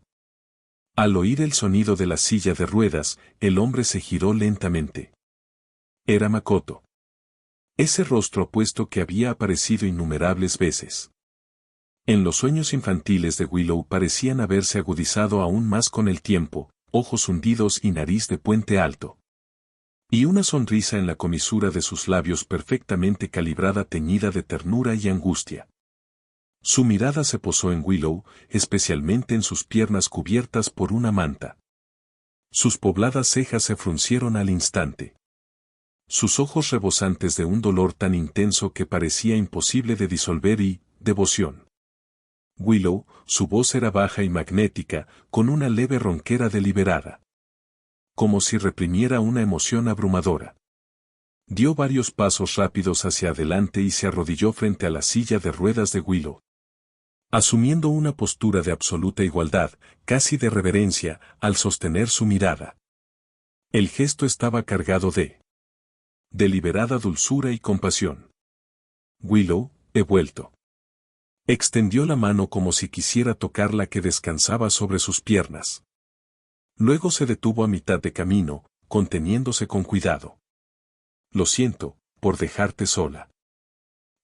Al oír el sonido de la silla de ruedas, el hombre se giró lentamente. Era Makoto. Ese rostro apuesto que había aparecido innumerables veces. En los sueños infantiles de Willow parecían haberse agudizado aún más con el tiempo, ojos hundidos y nariz de puente alto. Y una sonrisa en la comisura de sus labios perfectamente calibrada teñida de ternura y angustia. Su mirada se posó en Willow, especialmente en sus piernas cubiertas por una manta. Sus pobladas cejas se fruncieron al instante. Sus ojos rebosantes de un dolor tan intenso que parecía imposible de disolver y, devoción. Willow, su voz era baja y magnética, con una leve ronquera deliberada. Como si reprimiera una emoción abrumadora. Dio varios pasos rápidos hacia adelante y se arrodilló frente a la silla de ruedas de Willow. Asumiendo una postura de absoluta igualdad, casi de reverencia, al sostener su mirada. El gesto estaba cargado de deliberada dulzura y compasión. Willow, he vuelto. Extendió la mano como si quisiera tocar la que descansaba sobre sus piernas. Luego se detuvo a mitad de camino, conteniéndose con cuidado. Lo siento, por dejarte sola.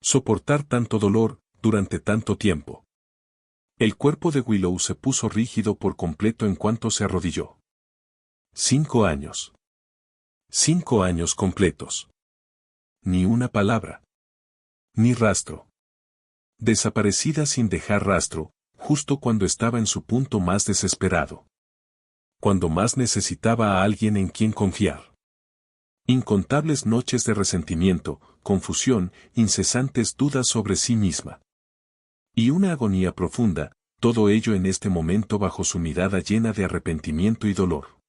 Soportar tanto dolor, durante tanto tiempo. El cuerpo de Willow se puso rígido por completo en cuanto se arrodilló. 5 años. 5 años completos. Ni una palabra. Ni rastro. Desaparecida sin dejar rastro, justo cuando estaba en su punto más desesperado. Cuando más necesitaba a alguien en quien confiar. Incontables noches de resentimiento, confusión, incesantes dudas sobre sí misma. Y una agonía profunda, todo ello en este momento bajo su mirada llena de arrepentimiento y dolor.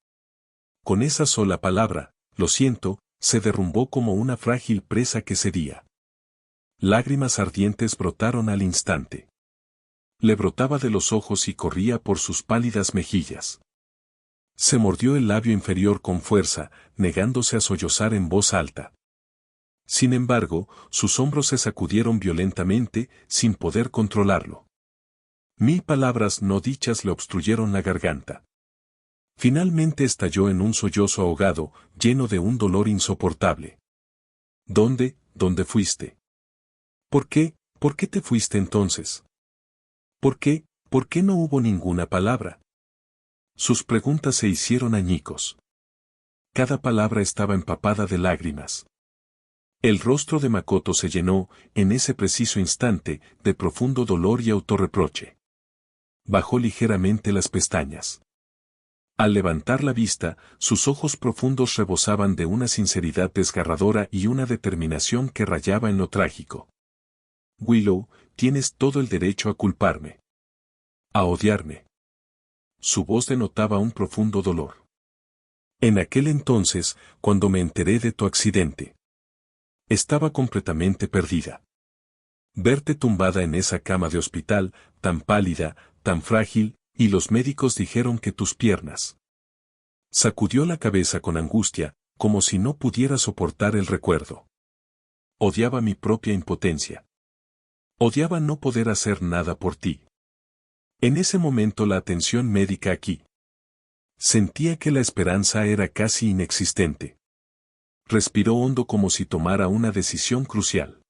Con esa sola palabra, lo siento, se derrumbó como una frágil presa que cedía. Lágrimas ardientes brotaron al instante. Le brotaba de los ojos y corría por sus pálidas mejillas. Se mordió el labio inferior con fuerza, negándose a sollozar en voz alta. Sin embargo, sus hombros se sacudieron violentamente, sin poder controlarlo. 1000 palabras no dichas le obstruyeron la garganta. Finalmente estalló en un sollozo ahogado, lleno de un dolor insoportable. ¿Dónde fuiste? ¿Por qué te fuiste entonces? ¿Por qué no hubo ninguna palabra? Sus preguntas se hicieron añicos. Cada palabra estaba empapada de lágrimas. El rostro de Makoto se llenó, en ese preciso instante, de profundo dolor y autorreproche. Bajó ligeramente las pestañas. Al levantar la vista, sus ojos profundos rebosaban de una sinceridad desgarradora y una determinación que rayaba en lo trágico. Willow, tienes todo el derecho a culparme. A odiarme. Su voz denotaba un profundo dolor. En aquel entonces, cuando me enteré de tu accidente. Estaba completamente perdida. Verte tumbada en esa cama de hospital, tan pálida, tan frágil, y los médicos dijeron que tus piernas. Sacudió la cabeza con angustia, como si no pudiera soportar el recuerdo. Odiaba mi propia impotencia. Odiaba no poder hacer nada por ti. En ese momento la atención médica aquí. Sentía que la esperanza era casi inexistente. Respiró hondo como si tomara una decisión crucial.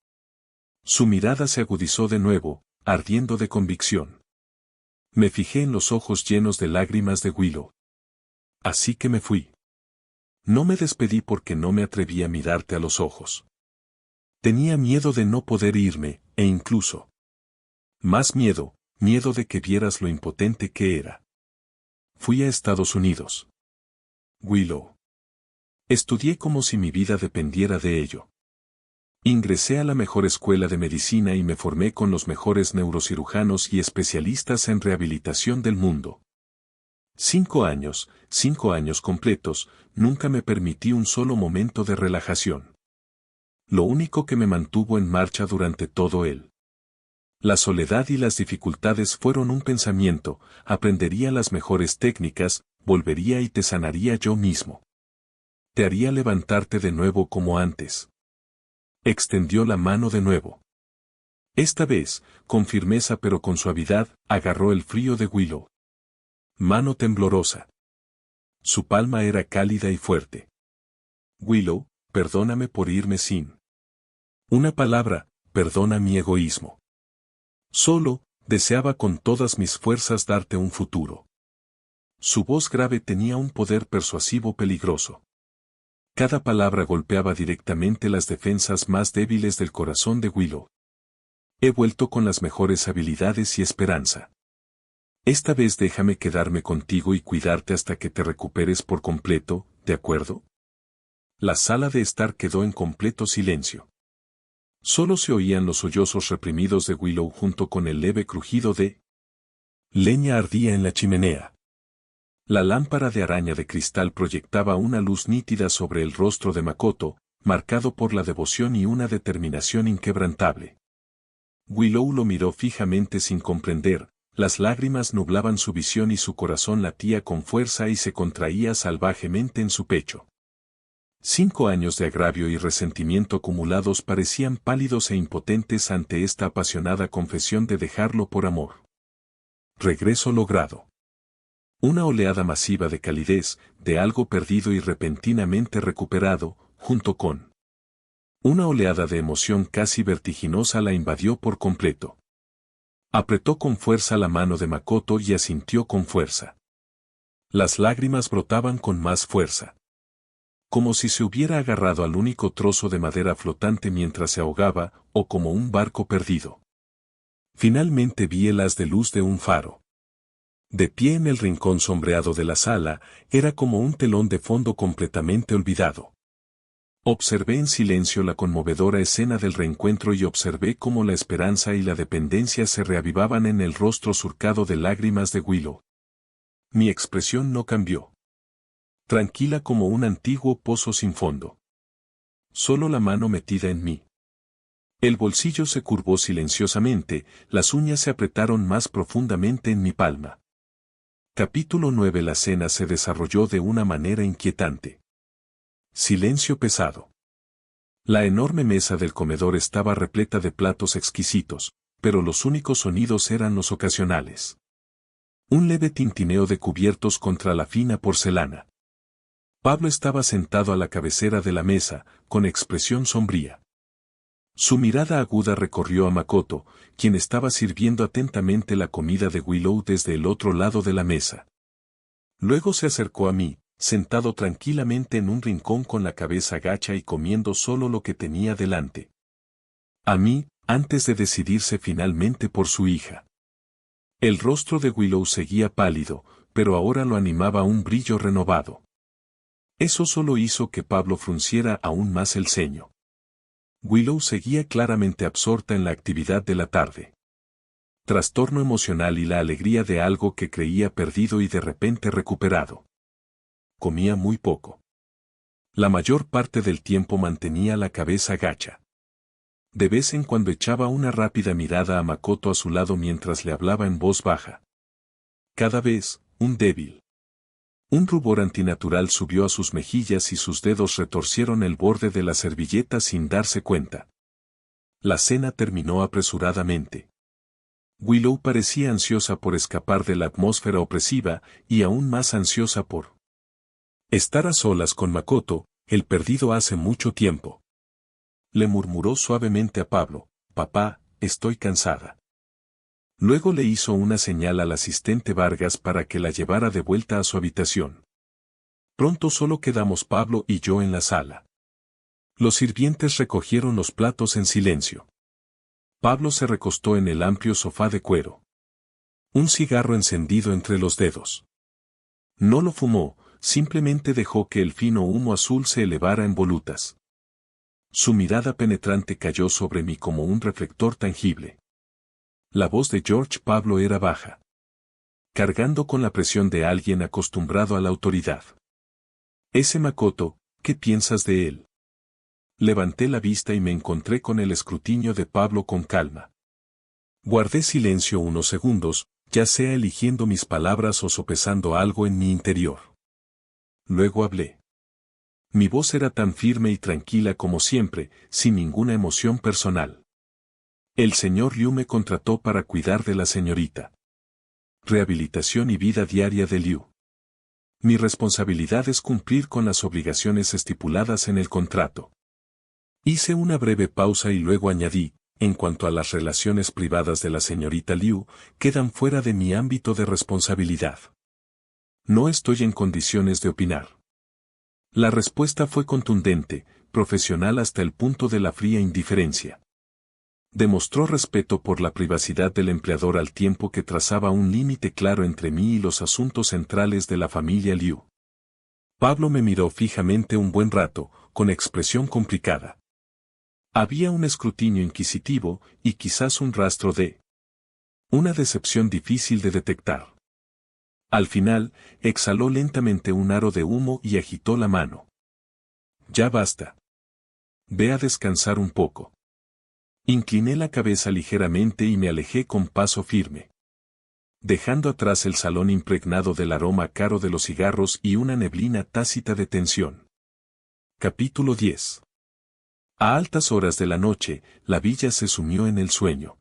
Su mirada se agudizó de nuevo, ardiendo de convicción. Me fijé en los ojos llenos de lágrimas de Willow. Así que me fui. No me despedí porque no me atreví a mirarte a los ojos. Tenía miedo de no poder irme, e incluso. Más miedo de que vieras lo impotente que era. Fui a Estados Unidos. Willow. Estudié como si mi vida dependiera de ello. Ingresé a la mejor escuela de medicina y me formé con los mejores neurocirujanos y especialistas en rehabilitación del mundo. 5 años completos, nunca me permití un solo momento de relajación. Lo único que me mantuvo en marcha durante todo él. La soledad y las dificultades fueron un pensamiento, aprendería las mejores técnicas, volvería y te sanaría yo mismo. Te haría levantarte de nuevo como antes. Extendió la mano de nuevo. Esta vez, con firmeza pero con suavidad, agarró el frío de Willow. Mano temblorosa. Su palma era cálida y fuerte. Willow, perdóname por irme sin. Una palabra, perdona mi egoísmo. Solo, deseaba con todas mis fuerzas darte un futuro. Su voz grave tenía un poder persuasivo peligroso. Cada palabra golpeaba directamente las defensas más débiles del corazón de Willow. He vuelto con las mejores habilidades y esperanza. Esta vez déjame quedarme contigo y cuidarte hasta que te recuperes por completo, ¿de acuerdo? La sala de estar quedó en completo silencio. Solo se oían los sollozos reprimidos de Willow junto con el leve crujido de leña ardía en la chimenea. La lámpara de araña de cristal proyectaba una luz nítida sobre el rostro de Makoto, marcado por la devoción y una determinación inquebrantable. Willow lo miró fijamente sin comprender, las lágrimas nublaban su visión y su corazón latía con fuerza y se contraía salvajemente en su pecho. 5 años de agravio y resentimiento acumulados parecían pálidos e impotentes ante esta apasionada confesión de dejarlo por amor. Regreso logrado. Una oleada masiva de calidez, de algo perdido y repentinamente recuperado, junto con una oleada de emoción casi vertiginosa la invadió por completo. Apretó con fuerza la mano de Makoto y asintió con fuerza. Las lágrimas brotaban con más fuerza. Como si se hubiera agarrado al único trozo de madera flotante mientras se ahogaba, o como un barco perdido. Finalmente vi el haz de luz de un faro. De pie en el rincón sombreado de la sala, era como un telón de fondo completamente olvidado. Observé en silencio la conmovedora escena del reencuentro y observé cómo la esperanza y la dependencia se reavivaban en el rostro surcado de lágrimas de Willow. Mi expresión no cambió. Tranquila como un antiguo pozo sin fondo. Solo la mano metida en mí. El bolsillo se curvó silenciosamente, las uñas se apretaron más profundamente en mi palma. Capítulo 9. La cena se desarrolló de una manera inquietante. Silencio pesado. La enorme mesa del comedor estaba repleta de platos exquisitos, pero los únicos sonidos eran los ocasionales. Un leve tintineo de cubiertos contra la fina porcelana. Pablo estaba sentado a la cabecera de la mesa, con expresión sombría. Su mirada aguda recorrió a Makoto, quien estaba sirviendo atentamente la comida de Willow desde el otro lado de la mesa. Luego se acercó a mí, sentado tranquilamente en un rincón con la cabeza gacha y comiendo solo lo que tenía delante. A mí, antes de decidirse finalmente por su hija. El rostro de Willow seguía pálido, pero ahora lo animaba un brillo renovado. Eso solo hizo que Pablo frunciera aún más el ceño. Willow seguía claramente absorta en la actividad de la tarde. Trastorno emocional y la alegría de algo que creía perdido y de repente recuperado. Comía muy poco. La mayor parte del tiempo mantenía la cabeza gacha. De vez en cuando echaba una rápida mirada a Makoto a su lado mientras le hablaba en voz baja. Cada vez, un rubor antinatural subió a sus mejillas y sus dedos retorcieron el borde de la servilleta sin darse cuenta. La cena terminó apresuradamente. Willow parecía ansiosa por escapar de la atmósfera opresiva y aún más ansiosa por estar a solas con Makoto, el perdido hace mucho tiempo. Le murmuró suavemente a Pablo, «Papá, estoy cansada». Luego le hizo una señal al asistente Vargas para que la llevara de vuelta a su habitación. Pronto solo quedamos Pablo y yo en la sala. Los sirvientes recogieron los platos en silencio. Pablo se recostó en el amplio sofá de cuero. Un cigarro encendido entre los dedos. No lo fumó, simplemente dejó que el fino humo azul se elevara en volutas. Su mirada penetrante cayó sobre mí como un reflector tangible. La voz de George Pablo era baja. Cargando con la presión de alguien acostumbrado a la autoridad. Ese Makoto, ¿qué piensas de él? Levanté la vista y me encontré con el escrutinio de Pablo con calma. Guardé silencio unos segundos, ya sea eligiendo mis palabras o sopesando algo en mi interior. Luego hablé. Mi voz era tan firme y tranquila como siempre, sin ninguna emoción personal. El señor Liu me contrató para cuidar de la señorita. Rehabilitación y vida diaria de Liu. Mi responsabilidad es cumplir con las obligaciones estipuladas en el contrato. Hice una breve pausa y luego añadí, en cuanto a las relaciones privadas de la señorita Liu, quedan fuera de mi ámbito de responsabilidad. No estoy en condiciones de opinar. La respuesta fue contundente, profesional hasta el punto de la fría indiferencia. Demostró respeto por la privacidad del empleador al tiempo que trazaba un límite claro entre mí y los asuntos centrales de la familia Liu. Pablo me miró fijamente un buen rato, con expresión complicada. Había un escrutinio inquisitivo y quizás un rastro de una decepción difícil de detectar. Al final, exhaló lentamente un aro de humo y agitó la mano. Ya basta. Ve a descansar un poco. Incliné la cabeza ligeramente y me alejé con paso firme, dejando atrás el salón impregnado del aroma caro de los cigarros y una neblina tácita de tensión. Capítulo 10. A altas horas de la noche, la villa se sumió en el sueño.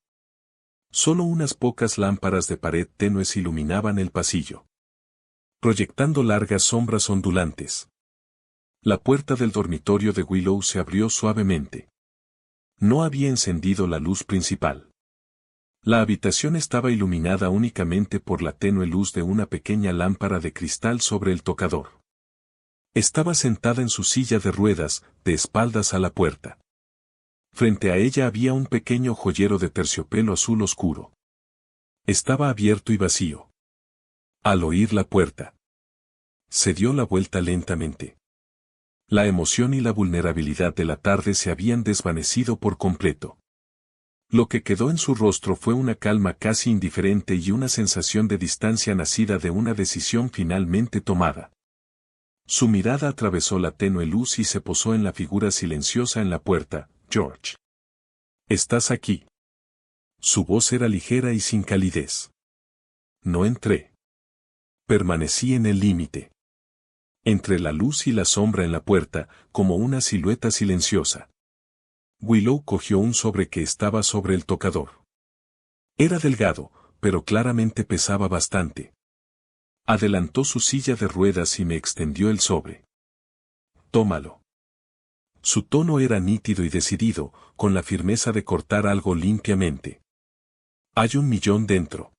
Solo unas pocas lámparas de pared tenues iluminaban el pasillo, proyectando largas sombras ondulantes. La puerta del dormitorio de Willow se abrió suavemente. No había encendido la luz principal. La habitación estaba iluminada únicamente por la tenue luz de una pequeña lámpara de cristal sobre el tocador. Estaba sentada en su silla de ruedas, de espaldas a la puerta. Frente a ella había un pequeño joyero de terciopelo azul oscuro. Estaba abierto y vacío. Al oír la puerta, se dio la vuelta lentamente. La emoción y la vulnerabilidad de la tarde se habían desvanecido por completo. Lo que quedó en su rostro fue una calma casi indiferente y una sensación de distancia nacida de una decisión finalmente tomada. Su mirada atravesó la tenue luz y se posó en la figura silenciosa en la puerta. «George. ¿Estás aquí?» Su voz era ligera y sin calidez. No entré. Permanecí en el límite, entre la luz y la sombra en la puerta, como una silueta silenciosa. Willow cogió un sobre que estaba sobre el tocador. Era delgado, pero claramente pesaba bastante. Adelantó su silla de ruedas y me extendió el sobre. «Tómalo». Su tono era nítido y decidido, con la firmeza de cortar algo limpiamente. «Hay 1.000.000 dentro.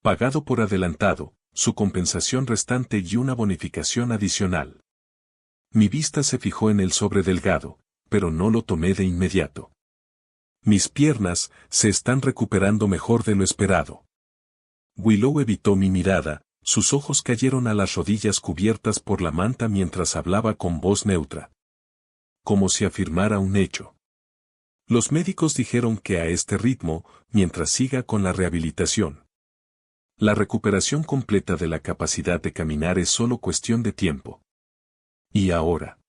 Pagado por adelantado, su compensación restante y una bonificación adicional». Mi vista se fijó en el sobre delgado, pero no lo tomé de inmediato. «Mis piernas se están recuperando mejor de lo esperado». Willow evitó mi mirada, sus ojos cayeron a las rodillas cubiertas por la manta mientras hablaba con voz neutra, como si afirmara un hecho. «Los médicos dijeron que a este ritmo, mientras siga con la rehabilitación, la recuperación completa de la capacidad de caminar es solo cuestión de tiempo». «¿Y ahora?»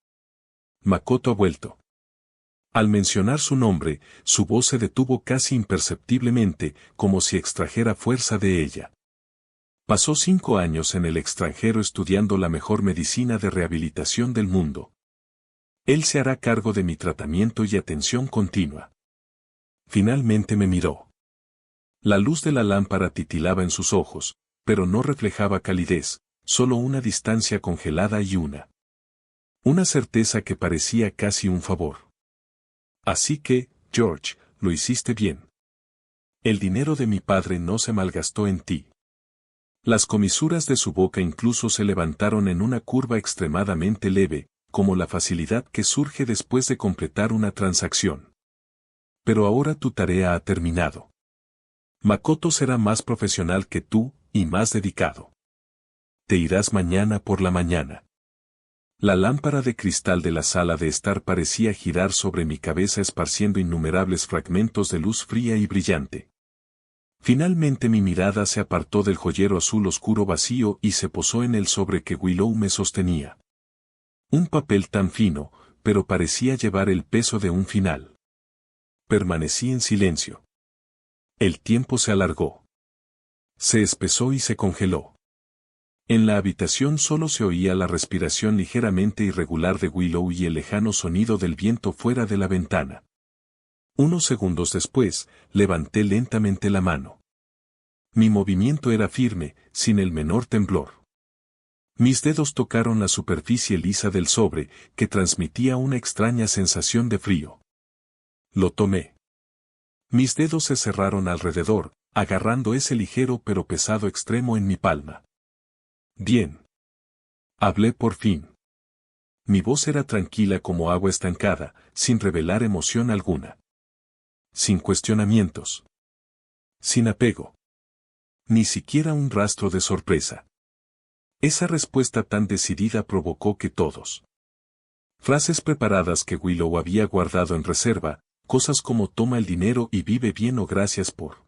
«Makoto ha vuelto». Al mencionar su nombre, su voz se detuvo casi imperceptiblemente, como si extrajera fuerza de ella. «Pasó 5 años en el extranjero estudiando la mejor medicina de rehabilitación del mundo. Él se hará cargo de mi tratamiento y atención continua». Finalmente me miró. La luz de la lámpara titilaba en sus ojos, pero no reflejaba calidez, solo una distancia congelada y una certeza que parecía casi un favor. «Así que, George, lo hiciste bien. El dinero de mi padre no se malgastó en ti». Las comisuras de su boca incluso se levantaron en una curva extremadamente leve, como la facilidad que surge después de completar una transacción. «Pero ahora tu tarea ha terminado. Makoto será más profesional que tú, y más dedicado. Te irás mañana por la mañana». La lámpara de cristal de la sala de estar parecía girar sobre mi cabeza esparciendo innumerables fragmentos de luz fría y brillante. Finalmente mi mirada se apartó del joyero azul oscuro vacío y se posó en el sobre que Willow me sostenía. Un papel tan fino, pero parecía llevar el peso de un final. Permanecí en silencio. El tiempo se alargó. Se espesó y se congeló. En la habitación solo se oía la respiración ligeramente irregular de Willow y el lejano sonido del viento fuera de la ventana. Unos segundos después, levanté lentamente la mano. Mi movimiento era firme, sin el menor temblor. Mis dedos tocaron la superficie lisa del sobre, que transmitía una extraña sensación de frío. Lo tomé. Mis dedos se cerraron alrededor, agarrando ese ligero pero pesado extremo en mi palma. «Bien». Hablé por fin. Mi voz era tranquila como agua estancada, sin revelar emoción alguna. Sin cuestionamientos. Sin apego. Ni siquiera un rastro de sorpresa. Esa respuesta tan decidida provocó que todos Frases preparadas que Willow había guardado en reserva, cosas como toma el dinero y vive bien o gracias por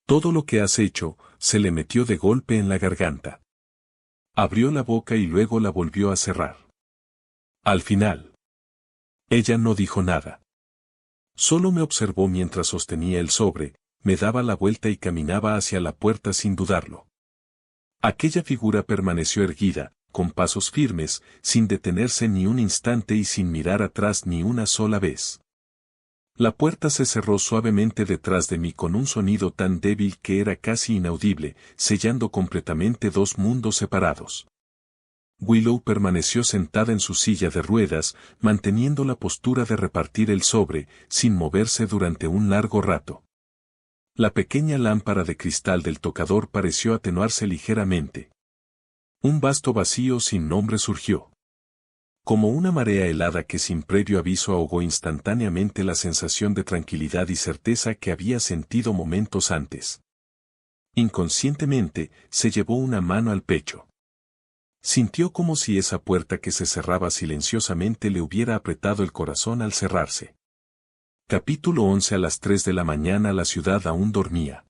todo lo que has hecho, se le metió de golpe en la garganta. Abrió la boca y luego la volvió a cerrar. Al final, ella no dijo nada. Solo me observó mientras sostenía el sobre, me daba la vuelta y caminaba hacia la puerta sin dudarlo. Aquella figura permaneció erguida, con pasos firmes, sin detenerse ni un instante y sin mirar atrás ni una sola vez. La puerta se cerró suavemente detrás de mí con un sonido tan débil que era casi inaudible, sellando completamente dos mundos separados. Willow permaneció sentada en su silla de ruedas, manteniendo la postura de repartir el sobre, sin moverse durante un largo rato. La pequeña lámpara de cristal del tocador pareció atenuarse ligeramente. Un vasto vacío sin nombre surgió. Como una marea helada que sin previo aviso ahogó instantáneamente la sensación de tranquilidad y certeza que había sentido momentos antes. Inconscientemente, se llevó una mano al pecho. Sintió como si esa puerta que se cerraba silenciosamente le hubiera apretado el corazón al cerrarse. Capítulo 11. A las 3 de la mañana la ciudad aún dormía.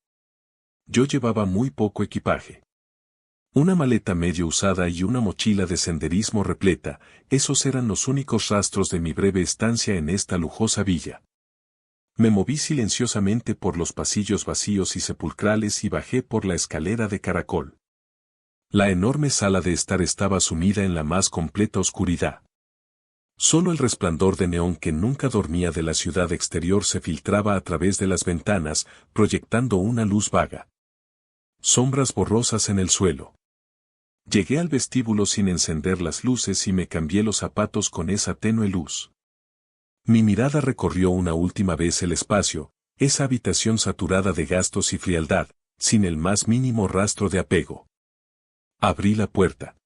Yo llevaba muy poco equipaje. Una maleta medio usada y una mochila de senderismo repleta, esos eran los únicos rastros de mi breve estancia en esta lujosa villa. Me moví silenciosamente por los pasillos vacíos y sepulcrales y bajé por la escalera de caracol. La enorme sala de estar estaba sumida en la más completa oscuridad. Solo el resplandor de neón que nunca dormía de la ciudad exterior se filtraba a través de las ventanas, proyectando una luz vaga. Sombras borrosas en el suelo. Llegué al vestíbulo sin encender las luces y me cambié los zapatos con esa tenue luz. Mi mirada recorrió una última vez el espacio, esa habitación saturada de gastos y frialdad, sin el más mínimo rastro de apego. Abrí la puerta.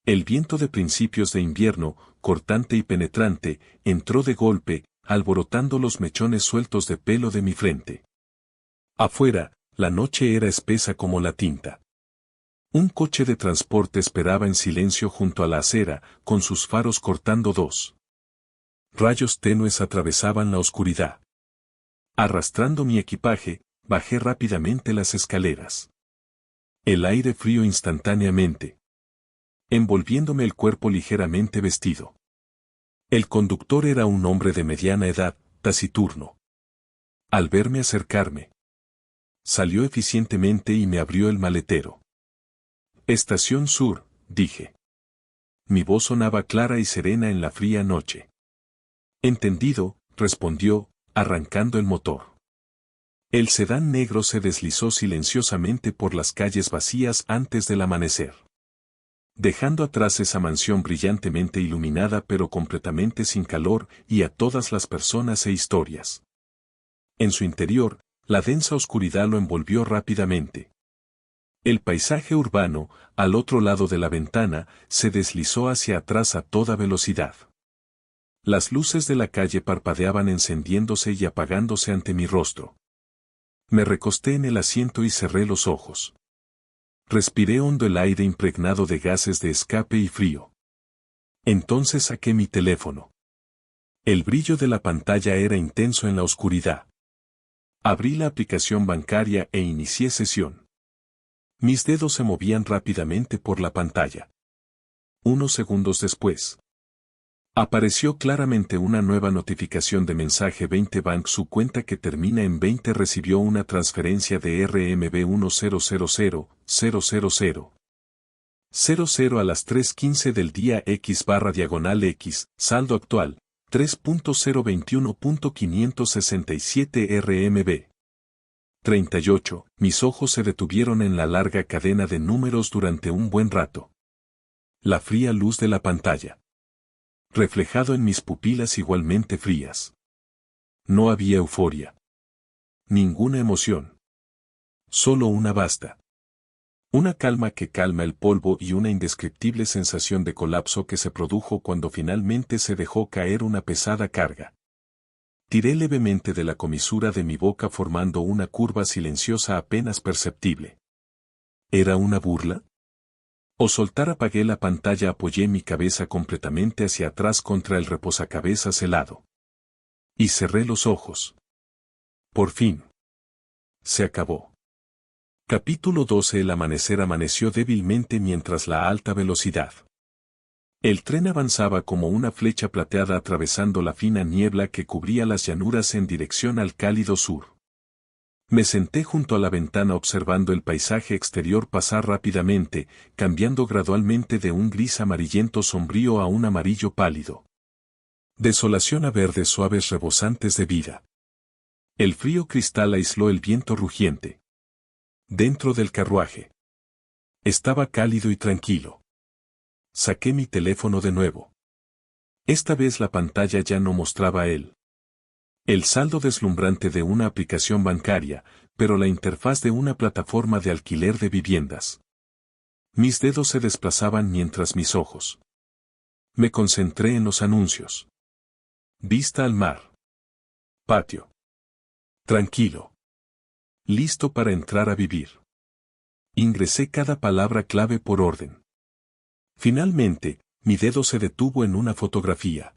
El viento de principios de invierno, cortante y penetrante, entró de golpe, alborotando los mechones sueltos de pelo de mi frente. Afuera, la noche era espesa como la tinta. Un coche de transporte esperaba en silencio junto a la acera, con sus faros cortando dos rayos tenues atravesaban la oscuridad. Arrastrando mi equipaje, bajé rápidamente las escaleras. El aire frío instantáneamente, envolviéndome el cuerpo ligeramente vestido. El conductor era un hombre de mediana edad, taciturno. Al verme acercarme, salió eficientemente y me abrió el maletero. Estación Sur, dije. Mi voz sonaba clara y serena en la fría noche. Entendido, respondió, arrancando el motor. El sedán negro se deslizó silenciosamente por las calles vacías antes del amanecer. Dejando atrás esa mansión brillantemente iluminada pero completamente sin calor y a todas las personas e historias. En su interior, la densa oscuridad lo envolvió rápidamente. El paisaje urbano, al otro lado de la ventana, se deslizó hacia atrás a toda velocidad. Las luces de la calle parpadeaban encendiéndose y apagándose ante mi rostro. Me recosté en el asiento y cerré los ojos. Respiré hondo el aire impregnado de gases de escape y frío. Entonces saqué mi teléfono. El brillo de la pantalla era intenso en la oscuridad. Abrí la aplicación bancaria e inicié sesión. Mis dedos se movían rápidamente por la pantalla. Unos segundos después, apareció claramente una nueva notificación de mensaje 20 Bank. Su cuenta que termina en 20 recibió una transferencia de RMB 1000000 a las 3:15 del día X/X, saldo actual, 3.021.567 RMB. 38. Mis ojos se detuvieron en la larga cadena de números durante un buen rato. La fría luz de la pantalla, reflejado en mis pupilas igualmente frías. No había euforia. Ninguna emoción. Solo una vasta. Una calma que calma el polvo y una indescriptible sensación de colapso que se produjo cuando finalmente se dejó caer una pesada carga. Tiré levemente de la comisura de mi boca formando una curva silenciosa apenas perceptible. ¿Era una burla? O soltar apagué la pantalla, apoyé mi cabeza completamente hacia atrás contra el reposacabezas helado. Y cerré los ojos. Por fin. Se acabó. Capítulo 12. El amanecer amaneció débilmente mientras la alta velocidad. El tren avanzaba como una flecha plateada atravesando la fina niebla que cubría las llanuras en dirección al cálido sur. Me senté junto a la ventana observando el paisaje exterior pasar rápidamente, cambiando gradualmente de un gris amarillento sombrío a un amarillo pálido. Desolación a verdes suaves rebosantes de vida. El frío cristal aisló el viento rugiente. Dentro del carruaje. Estaba cálido y tranquilo. Saqué mi teléfono de nuevo. Esta vez la pantalla ya no mostraba el saldo deslumbrante de una aplicación bancaria, pero la interfaz de una plataforma de alquiler de viviendas. Mis dedos se desplazaban mientras mis ojos. Me concentré en los anuncios. Vista al mar. Patio. Tranquilo. Listo para entrar a vivir. Ingresé cada palabra clave por orden. Finalmente, mi dedo se detuvo en una fotografía.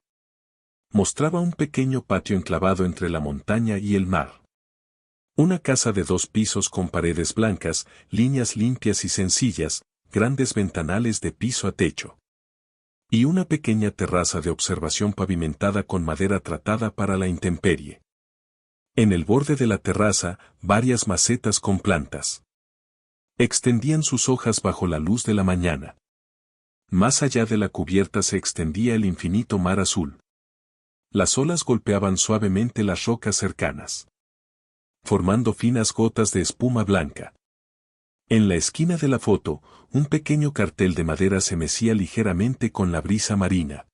Mostraba un pequeño patio enclavado entre la montaña y el mar. Una casa de 2 pisos con paredes blancas, líneas limpias y sencillas, grandes ventanales de piso a techo. Y una pequeña terraza de observación pavimentada con madera tratada para la intemperie. En el borde de la terraza, varias macetas con plantas. Extendían sus hojas bajo la luz de la mañana. Más allá de la cubierta se extendía el infinito mar azul. Las olas golpeaban suavemente las rocas cercanas, formando finas gotas de espuma blanca. En la esquina de la foto, un pequeño cartel de madera se mecía ligeramente con la brisa marina.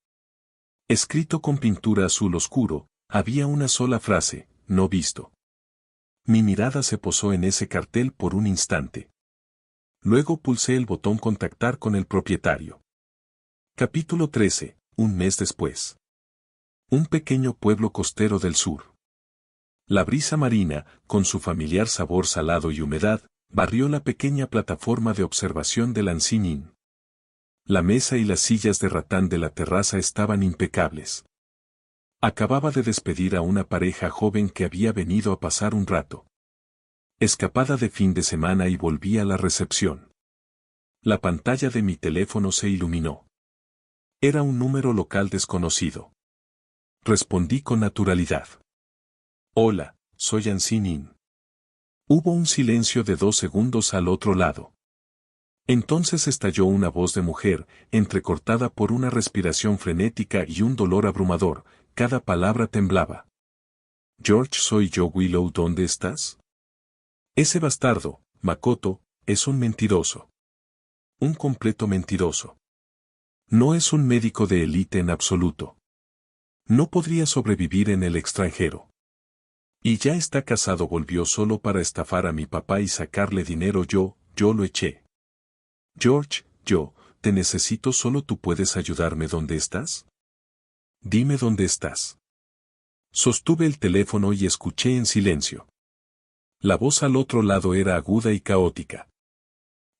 Escrito con pintura azul oscuro, había una sola frase: no visto. Mi mirada se posó en ese cartel por un instante. Luego pulsé el botón contactar con el propietario. Capítulo 13. Un mes después. Un pequeño pueblo costero del sur. La brisa marina, con su familiar sabor salado y humedad, barrió la pequeña plataforma de observación del Ancinin. La mesa y las sillas de ratán de la terraza estaban impecables. Acababa de despedir a una pareja joven que había venido a pasar un rato. Escapada de fin de semana, y volví a la recepción. La pantalla de mi teléfono se iluminó. Era un número local desconocido. Respondí con naturalidad. Hola, soy Ancinin. Hubo un silencio de 2 segundos al otro lado. Entonces estalló una voz de mujer, entrecortada por una respiración frenética y un dolor abrumador. Cada palabra temblaba. George, soy yo. Willow, ¿dónde estás? Ese bastardo, Makoto, es un mentiroso. Un completo mentiroso. No es un médico de élite en absoluto. No podría sobrevivir en el extranjero. Y ya está casado. Volvió solo para estafar a mi papá y sacarle dinero. Yo lo eché. George, te necesito. Solo tú puedes ayudarme. ¿Dónde estás? Dime dónde estás. Sostuve el teléfono y escuché en silencio. La voz al otro lado era aguda y caótica.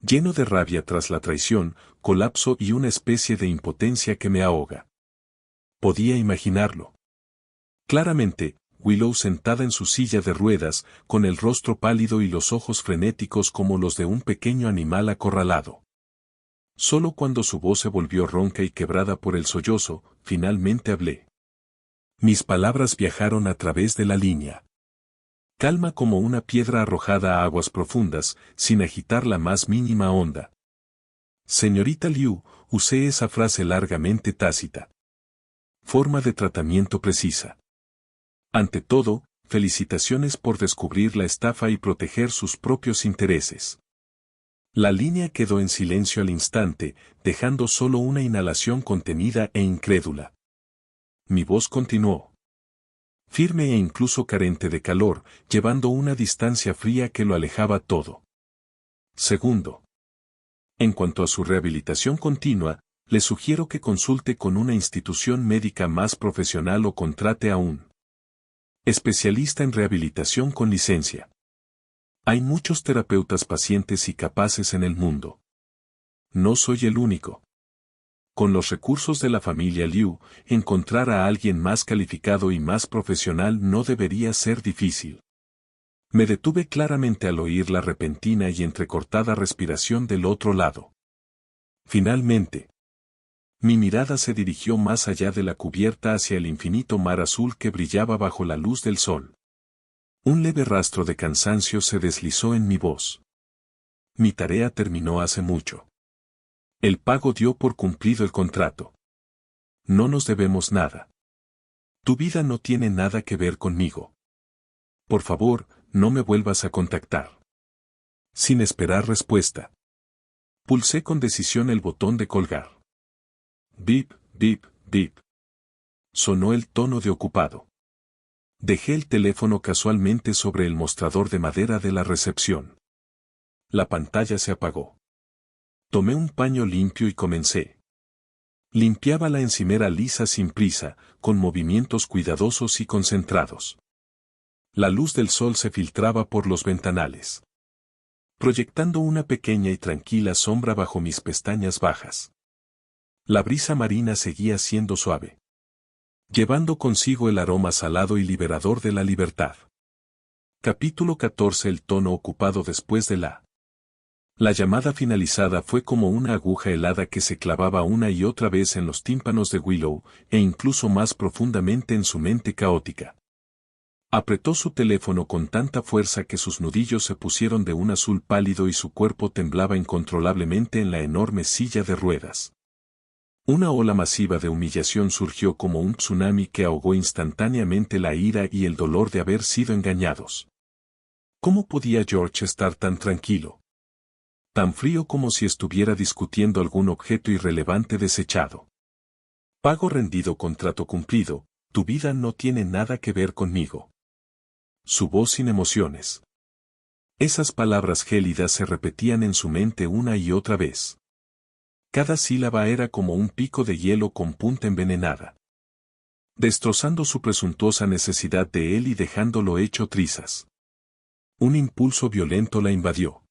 Lleno de rabia tras la traición, colapso y una especie de impotencia que me ahoga. Podía imaginarlo. Claramente, Willow sentada en su silla de ruedas, con el rostro pálido y los ojos frenéticos como los de un pequeño animal acorralado. Solo cuando su voz se volvió ronca y quebrada por el sollozo, finalmente hablé. Mis palabras viajaron a través de la línea. Calma como una piedra arrojada a aguas profundas, sin agitar la más mínima onda. Señorita Liu, usé esa frase largamente tácita. Forma de tratamiento precisa. Ante todo, felicitaciones por descubrir la estafa y proteger sus propios intereses. La línea quedó en silencio al instante, dejando solo una inhalación contenida e incrédula. Mi voz continuó. Firme e incluso carente de calor, llevando una distancia fría que lo alejaba todo. Segundo. En cuanto a su rehabilitación continua, le sugiero que consulte con una institución médica más profesional o contrate a un especialista en rehabilitación con licencia. Hay muchos terapeutas pacientes y capaces en el mundo. No soy el único. Con los recursos de la familia Liu, encontrar a alguien más calificado y más profesional no debería ser difícil. Me detuve claramente al oír la repentina y entrecortada respiración del otro lado. Finalmente, mi mirada se dirigió más allá de la cubierta hacia el infinito mar azul que brillaba bajo la luz del sol. Un leve rastro de cansancio se deslizó en mi voz. Mi tarea terminó hace mucho. El pago dio por cumplido el contrato. No nos debemos nada. Tu vida no tiene nada que ver conmigo. Por favor, no me vuelvas a contactar. Sin esperar respuesta. Pulsé con decisión el botón de colgar. Bip, bip, bip. Sonó el tono de ocupado. Dejé el teléfono casualmente sobre el mostrador de madera de la recepción. La pantalla se apagó. Tomé un paño limpio y comencé. Limpiaba la encimera lisa sin prisa, con movimientos cuidadosos y concentrados. La luz del sol se filtraba por los ventanales, proyectando una pequeña y tranquila sombra bajo mis pestañas bajas. La brisa marina seguía siendo suave, llevando consigo el aroma salado y liberador de la libertad. Capítulo 14. El tono ocupado después de la llamada finalizada fue como una aguja helada que se clavaba una y otra vez en los tímpanos de Willow, e incluso más profundamente en su mente caótica. Apretó su teléfono con tanta fuerza que sus nudillos se pusieron de un azul pálido y su cuerpo temblaba incontrolablemente en la enorme silla de ruedas. Una ola masiva de humillación surgió como un tsunami que ahogó instantáneamente la ira y el dolor de haber sido engañados. ¿Cómo podía George estar tan tranquilo? Tan frío como si estuviera discutiendo algún objeto irrelevante desechado. Pago rendido, contrato cumplido, tu vida no tiene nada que ver conmigo. Su voz sin emociones. Esas palabras gélidas se repetían en su mente una y otra vez. Cada sílaba era como un pico de hielo con punta envenenada, destrozando su presuntuosa necesidad de él y dejándolo hecho trizas. Un impulso violento la invadió.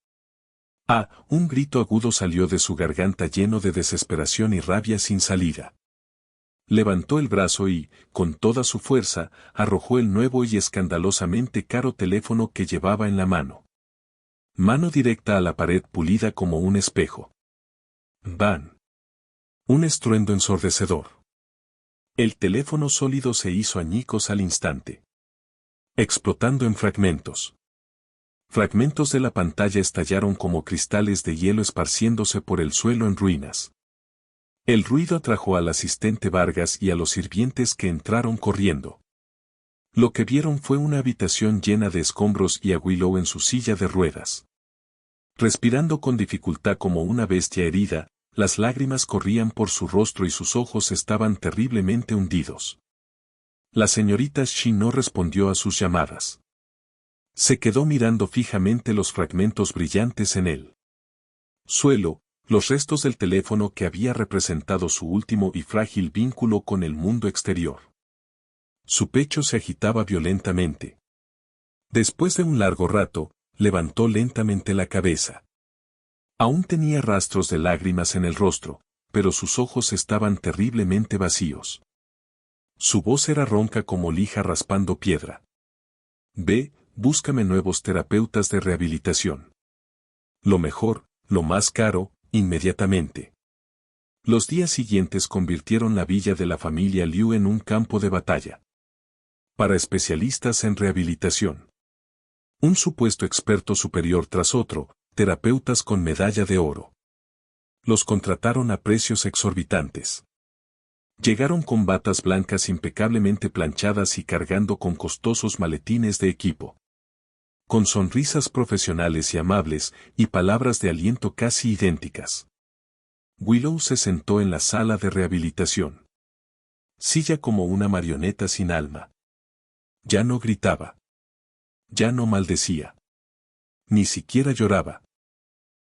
Un grito agudo salió de su garganta lleno de desesperación y rabia sin salida. Levantó el brazo y, con toda su fuerza, arrojó el nuevo y escandalosamente caro teléfono que llevaba en la mano. Mano directa a la pared pulida como un espejo. ¡Bam! Un estruendo ensordecedor. El teléfono sólido se hizo añicos al instante, explotando en fragmentos. Fragmentos de la pantalla estallaron como cristales de hielo esparciéndose por el suelo en ruinas. El ruido atrajo al asistente Vargas y a los sirvientes que entraron corriendo. Lo que vieron fue una habitación llena de escombros y a Willow en su silla de ruedas. Respirando con dificultad como una bestia herida, las lágrimas corrían por su rostro y sus ojos estaban terriblemente hundidos. La señorita Shi no respondió a sus llamadas. Se quedó mirando fijamente los fragmentos brillantes en el suelo, los restos del teléfono que había representado su último y frágil vínculo con el mundo exterior. Su pecho se agitaba violentamente. Después de un largo rato, levantó lentamente la cabeza. Aún tenía rastros de lágrimas en el rostro, pero sus ojos estaban terriblemente vacíos. Su voz era ronca como lija raspando piedra. Ve, búscame nuevos terapeutas de rehabilitación. Lo mejor, lo más caro, inmediatamente. Los días siguientes convirtieron la villa de la familia Liu en un campo de batalla. Para especialistas en rehabilitación. Un supuesto experto superior tras otro, terapeutas con medalla de oro. Los contrataron a precios exorbitantes. Llegaron con batas blancas impecablemente planchadas y cargando con costosos maletines de equipo. Con sonrisas profesionales y amables, y palabras de aliento casi idénticas. Willow se sentó en la sala de rehabilitación. Silla como una marioneta sin alma. Ya no gritaba. Ya no maldecía. Ni siquiera lloraba.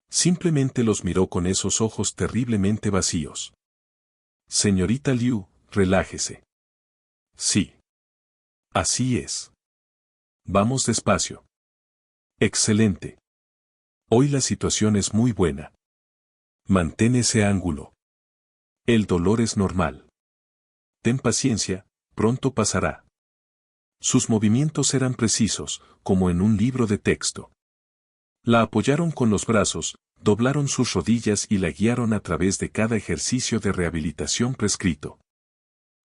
Simplemente los miró con esos ojos terriblemente vacíos. Señorita Liu, relájese. Sí. Así es. Vamos despacio. Excelente. Hoy la situación es muy buena. Mantén ese ángulo. El dolor es normal. Ten paciencia, pronto pasará. Sus movimientos eran precisos, como en un libro de texto. La apoyaron con los brazos, doblaron sus rodillas y la guiaron a través de cada ejercicio de rehabilitación prescrito.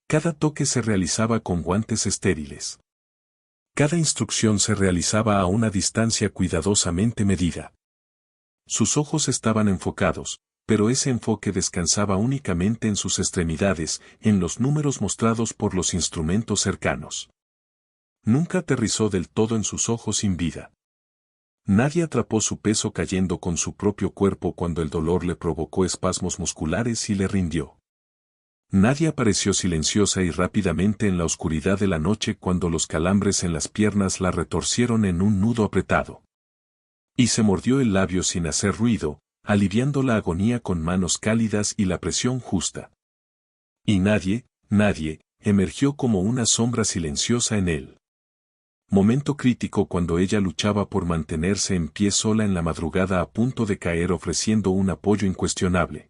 Cada toque se realizaba con guantes estériles. Cada instrucción se realizaba a una distancia cuidadosamente medida. Sus ojos estaban enfocados, pero ese enfoque descansaba únicamente en sus extremidades, en los números mostrados por los instrumentos cercanos. Nunca aterrizó del todo en sus ojos sin vida. Nadie atrapó su peso cayendo con su propio cuerpo cuando el dolor le provocó espasmos musculares y le rindió. Nadie apareció silenciosa y rápidamente en la oscuridad de la noche cuando los calambres en las piernas la retorcieron en un nudo apretado. Y se mordió el labio sin hacer ruido, aliviando la agonía con manos cálidas y la presión justa. Y nadie, emergió como una sombra silenciosa en él. Momento crítico cuando ella luchaba por mantenerse en pie sola en la madrugada a punto de caer ofreciendo un apoyo incuestionable.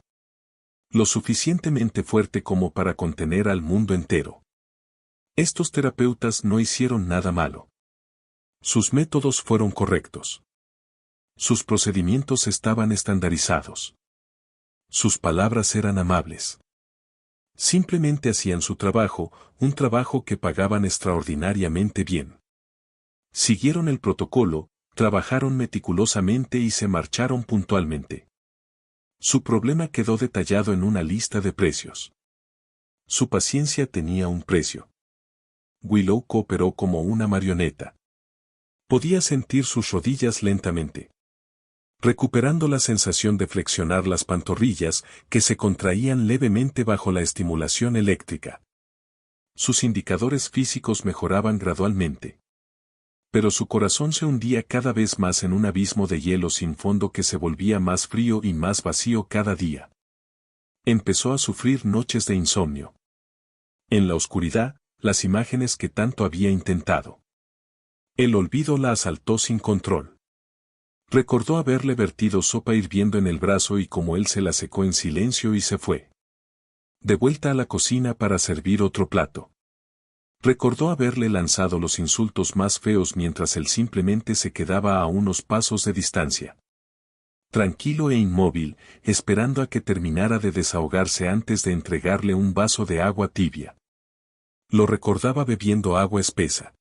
Lo suficientemente fuerte como para contener al mundo entero. Estos terapeutas no hicieron nada malo. Sus métodos fueron correctos. Sus procedimientos estaban estandarizados. Sus palabras eran amables. Simplemente hacían su trabajo, un trabajo que pagaban extraordinariamente bien. Siguieron el protocolo, trabajaron meticulosamente y se marcharon puntualmente. Su problema quedó detallado en una lista de precios. Su paciencia tenía un precio. Willow cooperó como una marioneta. Podía sentir sus rodillas lentamente, recuperando la sensación de flexionar las pantorrillas que se contraían levemente bajo la estimulación eléctrica. Sus indicadores físicos mejoraban gradualmente. Pero su corazón se hundía cada vez más en un abismo de hielo sin fondo que se volvía más frío y más vacío cada día. Empezó a sufrir noches de insomnio. En la oscuridad, las imágenes que tanto había intentado. El olvido la asaltó sin control. Recordó haberle vertido sopa hirviendo en el brazo y cómo él se la secó en silencio y se fue. De vuelta a la cocina para servir otro plato. Recordó haberle lanzado los insultos más feos mientras él simplemente se quedaba a unos pasos de distancia. Tranquilo e inmóvil, esperando a que terminara de desahogarse antes de entregarle un vaso de agua tibia. Lo recordaba bebiendo agua espesa.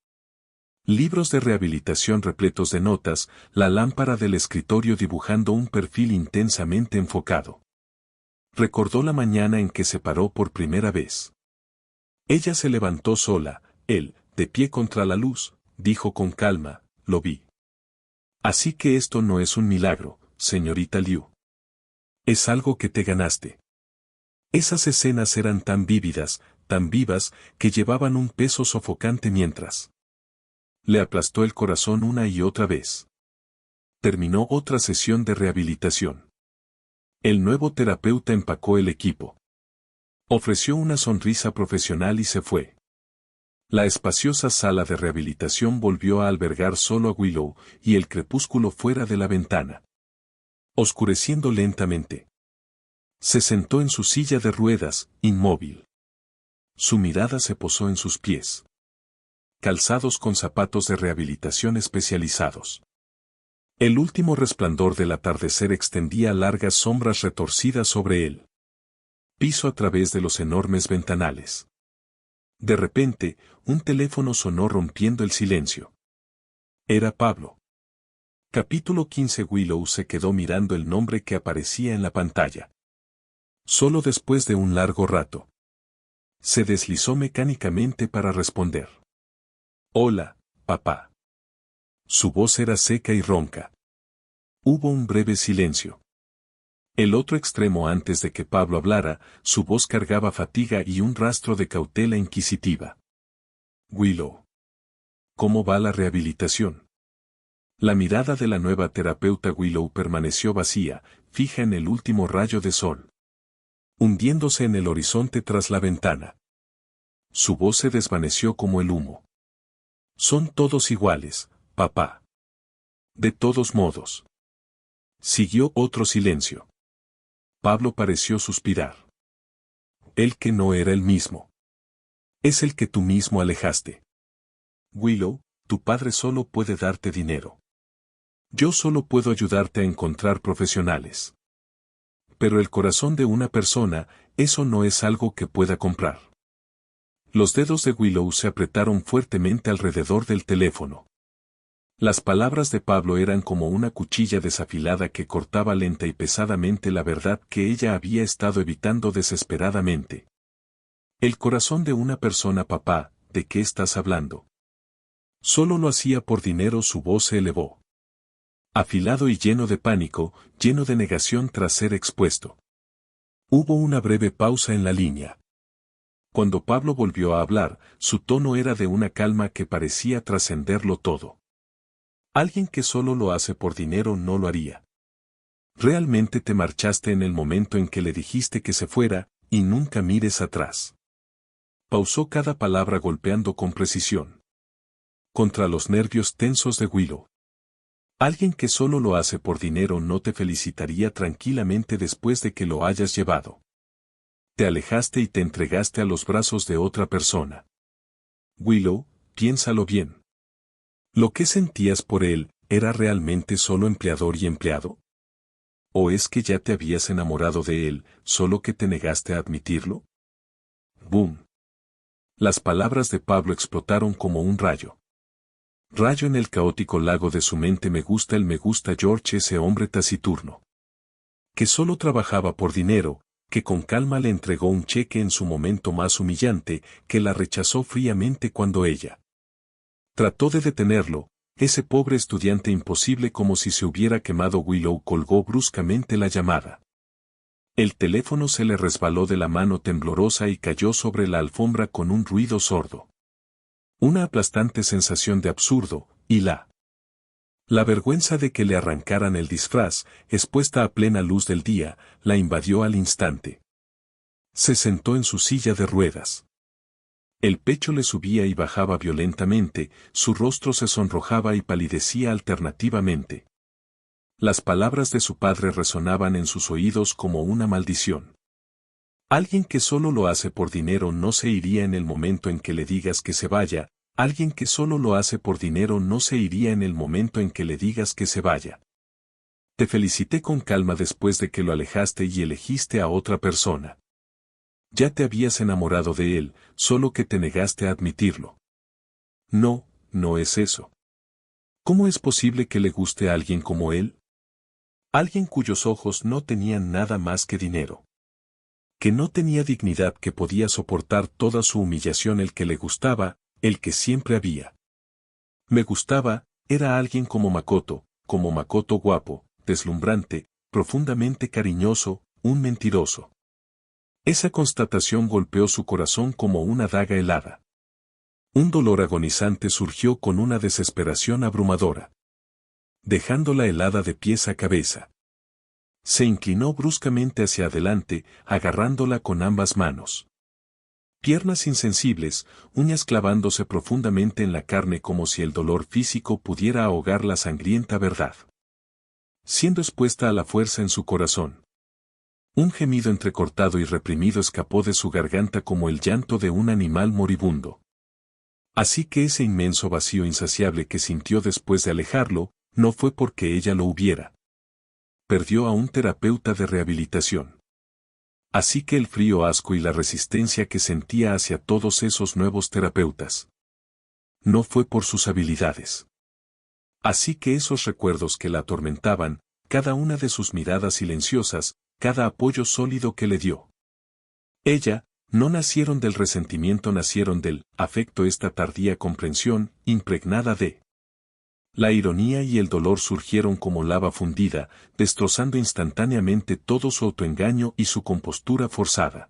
Libros de rehabilitación repletos de notas, la lámpara del escritorio dibujando un perfil intensamente enfocado. Recordó la mañana en que se paró por primera vez. Ella se levantó sola, él, de pie contra la luz, dijo con calma, lo vi. Así que esto no es un milagro, señorita Liu. Es algo que te ganaste. Esas escenas eran tan vívidas, tan vivas, que llevaban un peso sofocante mientras. Le aplastó el corazón una y otra vez. Terminó otra sesión de rehabilitación. El nuevo terapeuta empacó el equipo. Ofreció una sonrisa profesional y se fue. La espaciosa sala de rehabilitación volvió a albergar solo a Willow y el crepúsculo fuera de la ventana. Oscureciendo lentamente. Se sentó en su silla de ruedas, inmóvil. Su mirada se posó en sus pies. Calzados con zapatos de rehabilitación especializados. El último resplandor del atardecer extendía largas sombras retorcidas sobre él. Piso a través de los enormes ventanales. De repente, un teléfono sonó rompiendo el silencio. Era Pablo. Capítulo 15. Willow se quedó mirando el nombre que aparecía en la pantalla. Solo después de un largo rato. Se deslizó mecánicamente para responder. Hola, papá. Su voz era seca y ronca. Hubo un breve silencio. El otro extremo antes de que Pablo hablara, su voz cargaba fatiga y un rastro de cautela inquisitiva. Willow. ¿Cómo va la rehabilitación? La mirada de la nueva terapeuta Willow permaneció vacía, fija en el último rayo de sol. Hundiéndose en el horizonte tras la ventana. Su voz se desvaneció como el humo. Son todos iguales, papá. De todos modos. Siguió otro silencio. Pablo pareció suspirar. El que no era el mismo. Es el que tú mismo alejaste. Willow, tu padre solo puede darte dinero. Yo solo puedo ayudarte a encontrar profesionales. Pero el corazón de una persona, eso no es algo que pueda comprar. Los dedos de Willow se apretaron fuertemente alrededor del teléfono. Las palabras de Pablo eran como una cuchilla desafilada que cortaba lenta y pesadamente la verdad que ella había estado evitando desesperadamente. El corazón de una persona, papá, ¿de qué estás hablando? Solo lo hacía por dinero. Su voz se elevó. Afilado y lleno de pánico, lleno de negación tras ser expuesto. Hubo una breve pausa en la línea. Cuando Pablo volvió a hablar, su tono era de una calma que parecía trascenderlo todo. Alguien que solo lo hace por dinero no lo haría. Realmente te marchaste en el momento en que le dijiste que se fuera, y nunca mires atrás. Pausó cada palabra golpeando con precisión contra los nervios tensos de Willow. Alguien que solo lo hace por dinero no te felicitaría tranquilamente después de que lo hayas llevado. Te alejaste y te entregaste a los brazos de otra persona. Willow, piénsalo bien. ¿Lo que sentías por él era realmente solo empleador y empleado? ¿O es que ya te habías enamorado de él, solo que te negaste a admitirlo? ¡Boom! Las palabras de Pablo explotaron como un rayo. Rayo en el caótico lago de su mente. Me gusta George, ese hombre taciturno. Que solo trabajaba por dinero, que con calma le entregó un cheque en su momento más humillante, que la rechazó fríamente cuando ella trató de detenerlo, ese pobre estudiante imposible, como si se hubiera quemado. Willow colgó bruscamente la llamada. El teléfono se le resbaló de la mano temblorosa y cayó sobre la alfombra con un ruido sordo. Una aplastante sensación de absurdo, y la vergüenza de que le arrancaran el disfraz, expuesta a plena luz del día, la invadió al instante. Se sentó en su silla de ruedas. El pecho le subía y bajaba violentamente, su rostro se sonrojaba y palidecía alternativamente. Las palabras de su padre resonaban en sus oídos como una maldición. Alguien que solo lo hace por dinero no se iría en el momento en que le digas que se vaya. Alguien que solo lo hace por dinero no se iría en el momento en que le digas que se vaya. Te felicité con calma después de que lo alejaste y elegiste a otra persona. Ya te habías enamorado de él, solo que te negaste a admitirlo. No, no es eso. ¿Cómo es posible que le guste a alguien como él? Alguien cuyos ojos no tenían nada más que dinero. Que no tenía dignidad, que podía soportar toda su humillación. El que le gustaba, el que siempre había. Me gustaba, era alguien como Makoto guapo, deslumbrante, profundamente cariñoso, un mentiroso. Esa constatación golpeó su corazón como una daga helada. Un dolor agonizante surgió con una desesperación abrumadora, dejándola helada de pies a cabeza. Se inclinó bruscamente hacia adelante, agarrándola con ambas manos. Piernas insensibles, uñas clavándose profundamente en la carne como si el dolor físico pudiera ahogar la sangrienta verdad. Siendo expuesta a la fuerza en su corazón. Un gemido entrecortado y reprimido escapó de su garganta como el llanto de un animal moribundo. Así que ese inmenso vacío insaciable que sintió después de alejarlo, no fue porque ella lo hubiera. Perdió a un terapeuta de rehabilitación. Así que el frío asco y la resistencia que sentía hacia todos esos nuevos terapeutas. No fue por sus habilidades. Así que esos recuerdos que la atormentaban, cada una de sus miradas silenciosas, cada apoyo sólido que le dio. Ella, no nacieron del resentimiento, nacieron del afecto. Esta tardía comprensión, impregnada de la ironía y el dolor, surgieron como lava fundida, destrozando instantáneamente todo su autoengaño y su compostura forzada.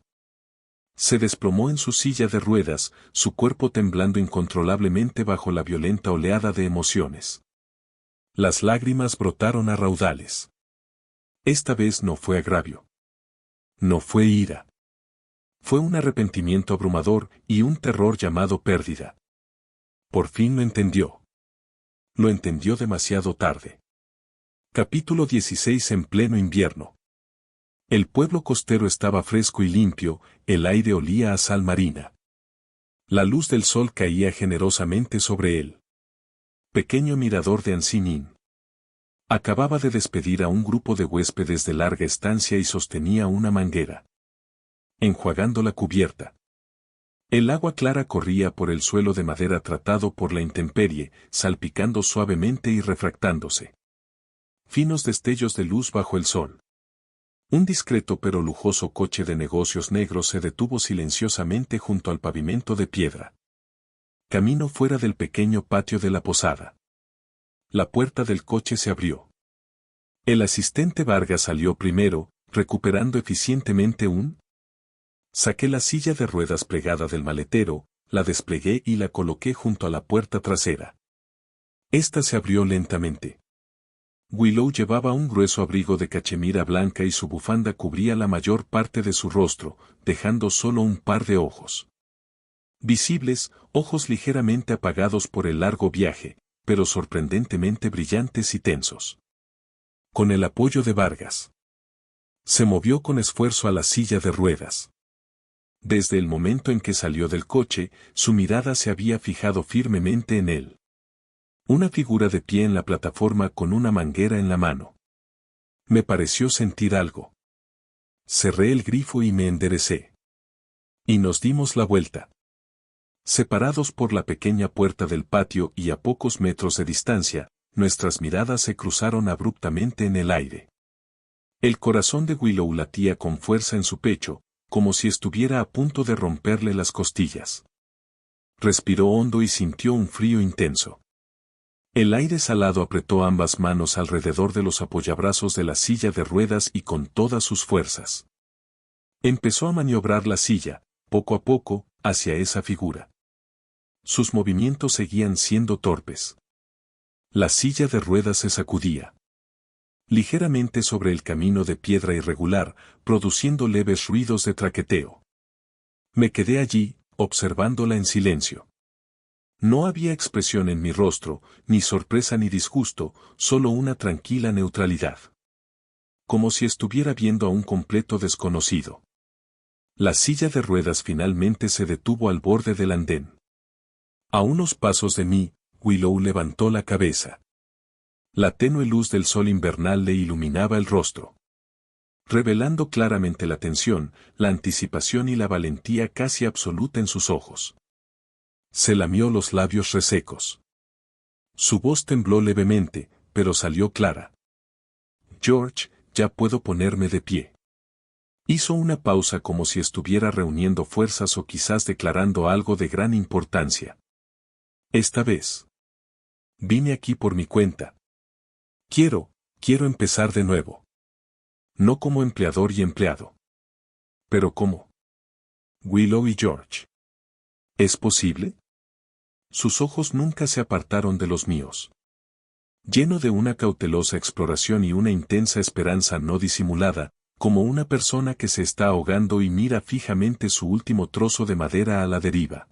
Se desplomó en su silla de ruedas, su cuerpo temblando incontrolablemente bajo la violenta oleada de emociones. Las lágrimas brotaron a raudales. Esta vez no fue agravio. No fue ira. Fue un arrepentimiento abrumador y un terror llamado pérdida. Por fin lo entendió. Lo entendió demasiado tarde. Capítulo 16. En pleno invierno. El pueblo costero estaba fresco y limpio, el aire olía a sal marina. La luz del sol caía generosamente sobre él. Pequeño mirador de Ansinín. Acababa de despedir a un grupo de huéspedes de larga estancia y sostenía una manguera, enjuagando la cubierta. El agua clara corría por el suelo de madera tratado por la intemperie, salpicando suavemente y refractándose. Finos destellos de luz bajo el sol. Un discreto pero lujoso coche de negocios negros se detuvo silenciosamente junto al pavimento de piedra. Camino fuera del pequeño patio de la posada. La puerta del coche se abrió. El asistente Vargas salió primero, recuperando eficientemente un... Saqué la silla de ruedas plegada del maletero, la desplegué y la coloqué junto a la puerta trasera. Esta se abrió lentamente. Willow llevaba un grueso abrigo de cachemira blanca y su bufanda cubría la mayor parte de su rostro, dejando solo un par de ojos. Visibles, ojos ligeramente apagados por el largo viaje, pero sorprendentemente brillantes y tensos. Con el apoyo de Vargas. Se movió con esfuerzo a la silla de ruedas. Desde el momento en que salió del coche, su mirada se había fijado firmemente en él. Una figura de pie en la plataforma con una manguera en la mano. Me pareció sentir algo. Cerré el grifo y me enderecé. Y nos dimos la vuelta. Separados por la pequeña puerta del patio y a pocos metros de distancia, nuestras miradas se cruzaron abruptamente en el aire. El corazón de Willow latía con fuerza en su pecho, como si estuviera a punto de romperle las costillas. Respiró hondo y sintió un frío intenso. El aire salado apretó ambas manos alrededor de los apoyabrazos de la silla de ruedas y con todas sus fuerzas. Empezó a maniobrar la silla, poco a poco, hacia esa figura. Sus movimientos seguían siendo torpes. La silla de ruedas se sacudía ligeramente sobre el camino de piedra irregular, produciendo leves ruidos de traqueteo. Me quedé allí, observándola en silencio. No había expresión en mi rostro, ni sorpresa ni disgusto, solo una tranquila neutralidad. Como si estuviera viendo a un completo desconocido. La silla de ruedas finalmente se detuvo al borde del andén. A unos pasos de mí, Willow levantó la cabeza. La tenue luz del sol invernal le iluminaba el rostro, revelando claramente la tensión, la anticipación y la valentía casi absoluta en sus ojos. Se lamió los labios resecos. Su voz tembló levemente, pero salió clara. George, ya puedo ponerme de pie. Hizo una pausa como si estuviera reuniendo fuerzas o quizás declarando algo de gran importancia. Esta vez. Vine aquí por mi cuenta. Quiero empezar de nuevo. No como empleador y empleado. Pero como Willow y George. ¿Es posible? Sus ojos nunca se apartaron de los míos. Lleno de una cautelosa exploración y una intensa esperanza no disimulada, como una persona que se está ahogando y mira fijamente su último trozo de madera a la deriva.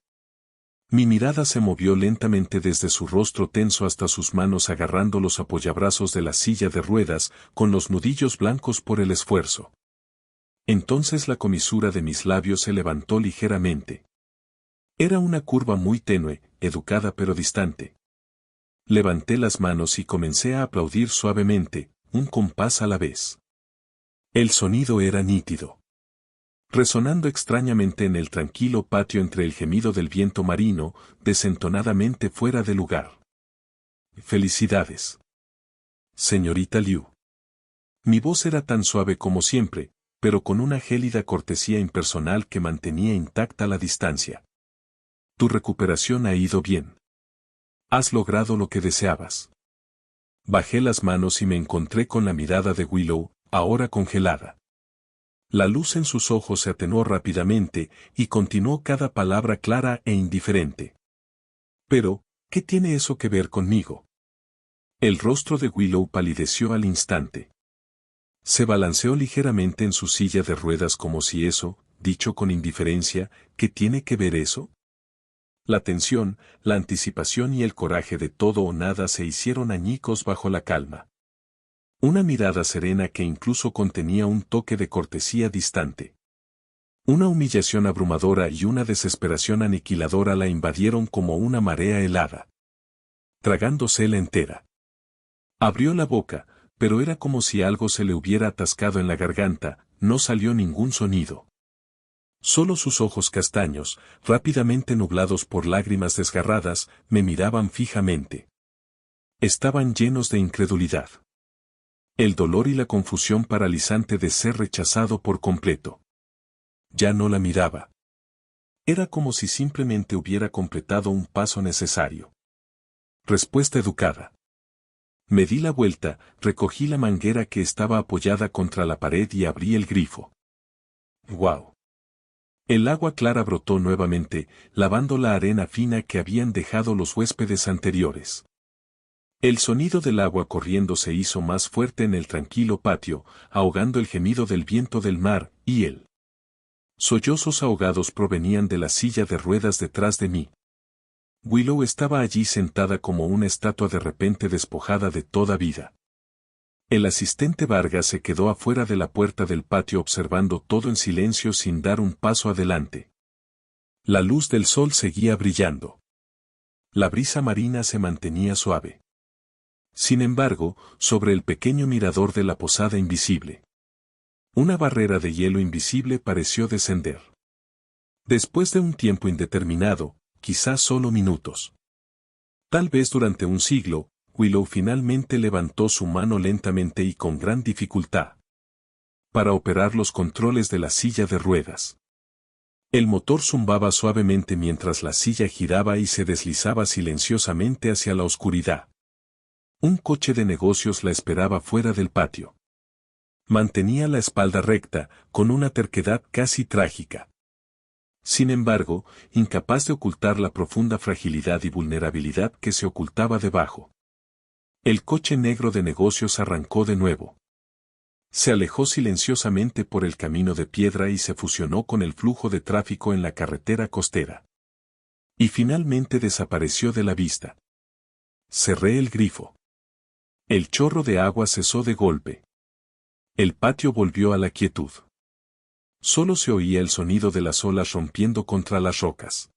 Mi mirada se movió lentamente desde su rostro tenso hasta sus manos agarrando los apoyabrazos de la silla de ruedas, con los nudillos blancos por el esfuerzo. Entonces la comisura de mis labios se levantó ligeramente. Era una curva muy tenue, educada pero distante. Levanté las manos y comencé a aplaudir suavemente, un compás a la vez. El sonido era nítido. Resonando extrañamente en el tranquilo patio entre el gemido del viento marino, desentonadamente fuera de lugar. Felicidades. Señorita Liu. Mi voz era tan suave como siempre, pero con una gélida cortesía impersonal que mantenía intacta la distancia. Tu recuperación ha ido bien. Has logrado lo que deseabas. Bajé las manos y me encontré con la mirada de Willow, ahora congelada. La luz en sus ojos se atenuó rápidamente, y continuó cada palabra clara e indiferente. Pero, ¿qué tiene eso que ver conmigo? El rostro de Willow palideció al instante. Se balanceó ligeramente en su silla de ruedas como si eso, dicho con indiferencia, ¿qué tiene que ver eso? La tensión, la anticipación y el coraje de todo o nada se hicieron añicos bajo la calma. Una mirada serena que incluso contenía un toque de cortesía distante. Una humillación abrumadora y una desesperación aniquiladora la invadieron como una marea helada, tragándosela entera. Abrió la boca, pero era como si algo se le hubiera atascado en la garganta, no salió ningún sonido. Solo sus ojos castaños, rápidamente nublados por lágrimas desgarradas, me miraban fijamente. Estaban llenos de incredulidad. El dolor y la confusión paralizante de ser rechazado por completo. Ya no la miraba. Era como si simplemente hubiera completado un paso necesario. Respuesta educada. Me di la vuelta, recogí la manguera que estaba apoyada contra la pared y abrí el grifo. ¡Guau! El agua clara brotó nuevamente, lavando la arena fina que habían dejado los huéspedes anteriores. El sonido del agua corriendo se hizo más fuerte en el tranquilo patio, ahogando el gemido del viento del mar, y el sollozos ahogados provenían de la silla de ruedas detrás de mí. Willow estaba allí sentada como una estatua de repente despojada de toda vida. El asistente Vargas se quedó afuera de la puerta del patio observando todo en silencio sin dar un paso adelante. La luz del sol seguía brillando. La brisa marina se mantenía suave. Sin embargo, sobre el pequeño mirador de la posada invisible, una barrera de hielo invisible pareció descender. Después de un tiempo indeterminado, quizás solo minutos. Tal vez durante un siglo, Willow finalmente levantó su mano lentamente y con gran dificultad para operar los controles de la silla de ruedas. El motor zumbaba suavemente mientras la silla giraba y se deslizaba silenciosamente hacia la oscuridad. Un coche de negocios la esperaba fuera del patio. Mantenía la espalda recta, con una terquedad casi trágica. Sin embargo, incapaz de ocultar la profunda fragilidad y vulnerabilidad que se ocultaba debajo. El coche negro de negocios arrancó de nuevo. Se alejó silenciosamente por el camino de piedra y se fusionó con el flujo de tráfico en la carretera costera. Y finalmente desapareció de la vista. Cerré el grifo. El chorro de agua cesó de golpe. El patio volvió a la quietud. Solo se oía el sonido de las olas rompiendo contra las rocas.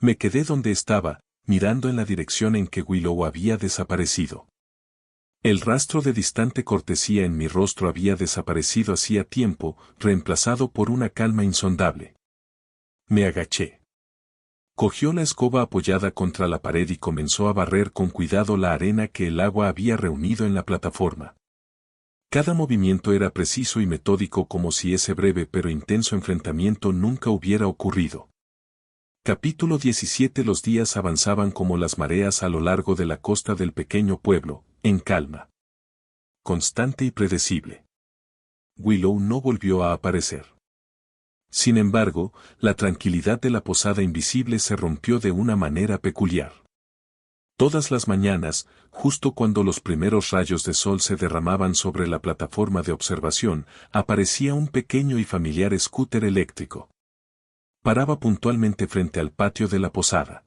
Me quedé donde estaba, mirando en la dirección en que Willow había desaparecido. El rastro de distante cortesía en mi rostro había desaparecido hacía tiempo, reemplazado por una calma insondable. Me agaché. Cogió la escoba apoyada contra la pared y comenzó a barrer con cuidado la arena que el agua había reunido en la plataforma. Cada movimiento era preciso y metódico como si ese breve pero intenso enfrentamiento nunca hubiera ocurrido. Capítulo 17. Los días avanzaban como las mareas a lo largo de la costa del pequeño pueblo, en calma. Constante y predecible. Willow no volvió a aparecer. Sin embargo, la tranquilidad de la posada invisible se rompió de una manera peculiar. Todas las mañanas, justo cuando los primeros rayos de sol se derramaban sobre la plataforma de observación, aparecía un pequeño y familiar scooter eléctrico. Paraba puntualmente frente al patio de la posada.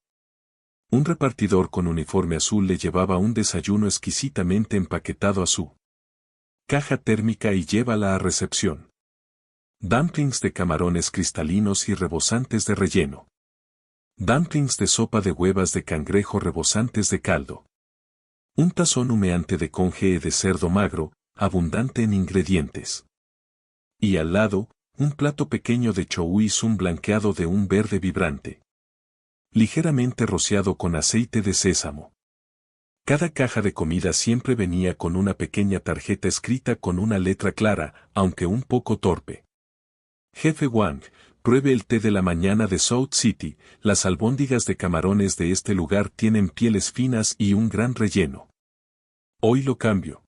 Un repartidor con uniforme azul le llevaba un desayuno exquisitamente empaquetado a su caja térmica y llévala a recepción. Dumplings de camarones cristalinos y rebosantes de relleno. Dumplings de sopa de huevas de cangrejo rebosantes de caldo. Un tazón humeante de congee de cerdo magro, abundante en ingredientes. Y al lado, un plato pequeño de chouizum blanqueado de un verde vibrante, ligeramente rociado con aceite de sésamo. Cada caja de comida siempre venía con una pequeña tarjeta escrita con una letra clara, aunque un poco torpe. Jefe Wang, pruebe el té de la mañana de South City, las albóndigas de camarones de este lugar tienen pieles finas y un gran relleno. Hoy lo cambio.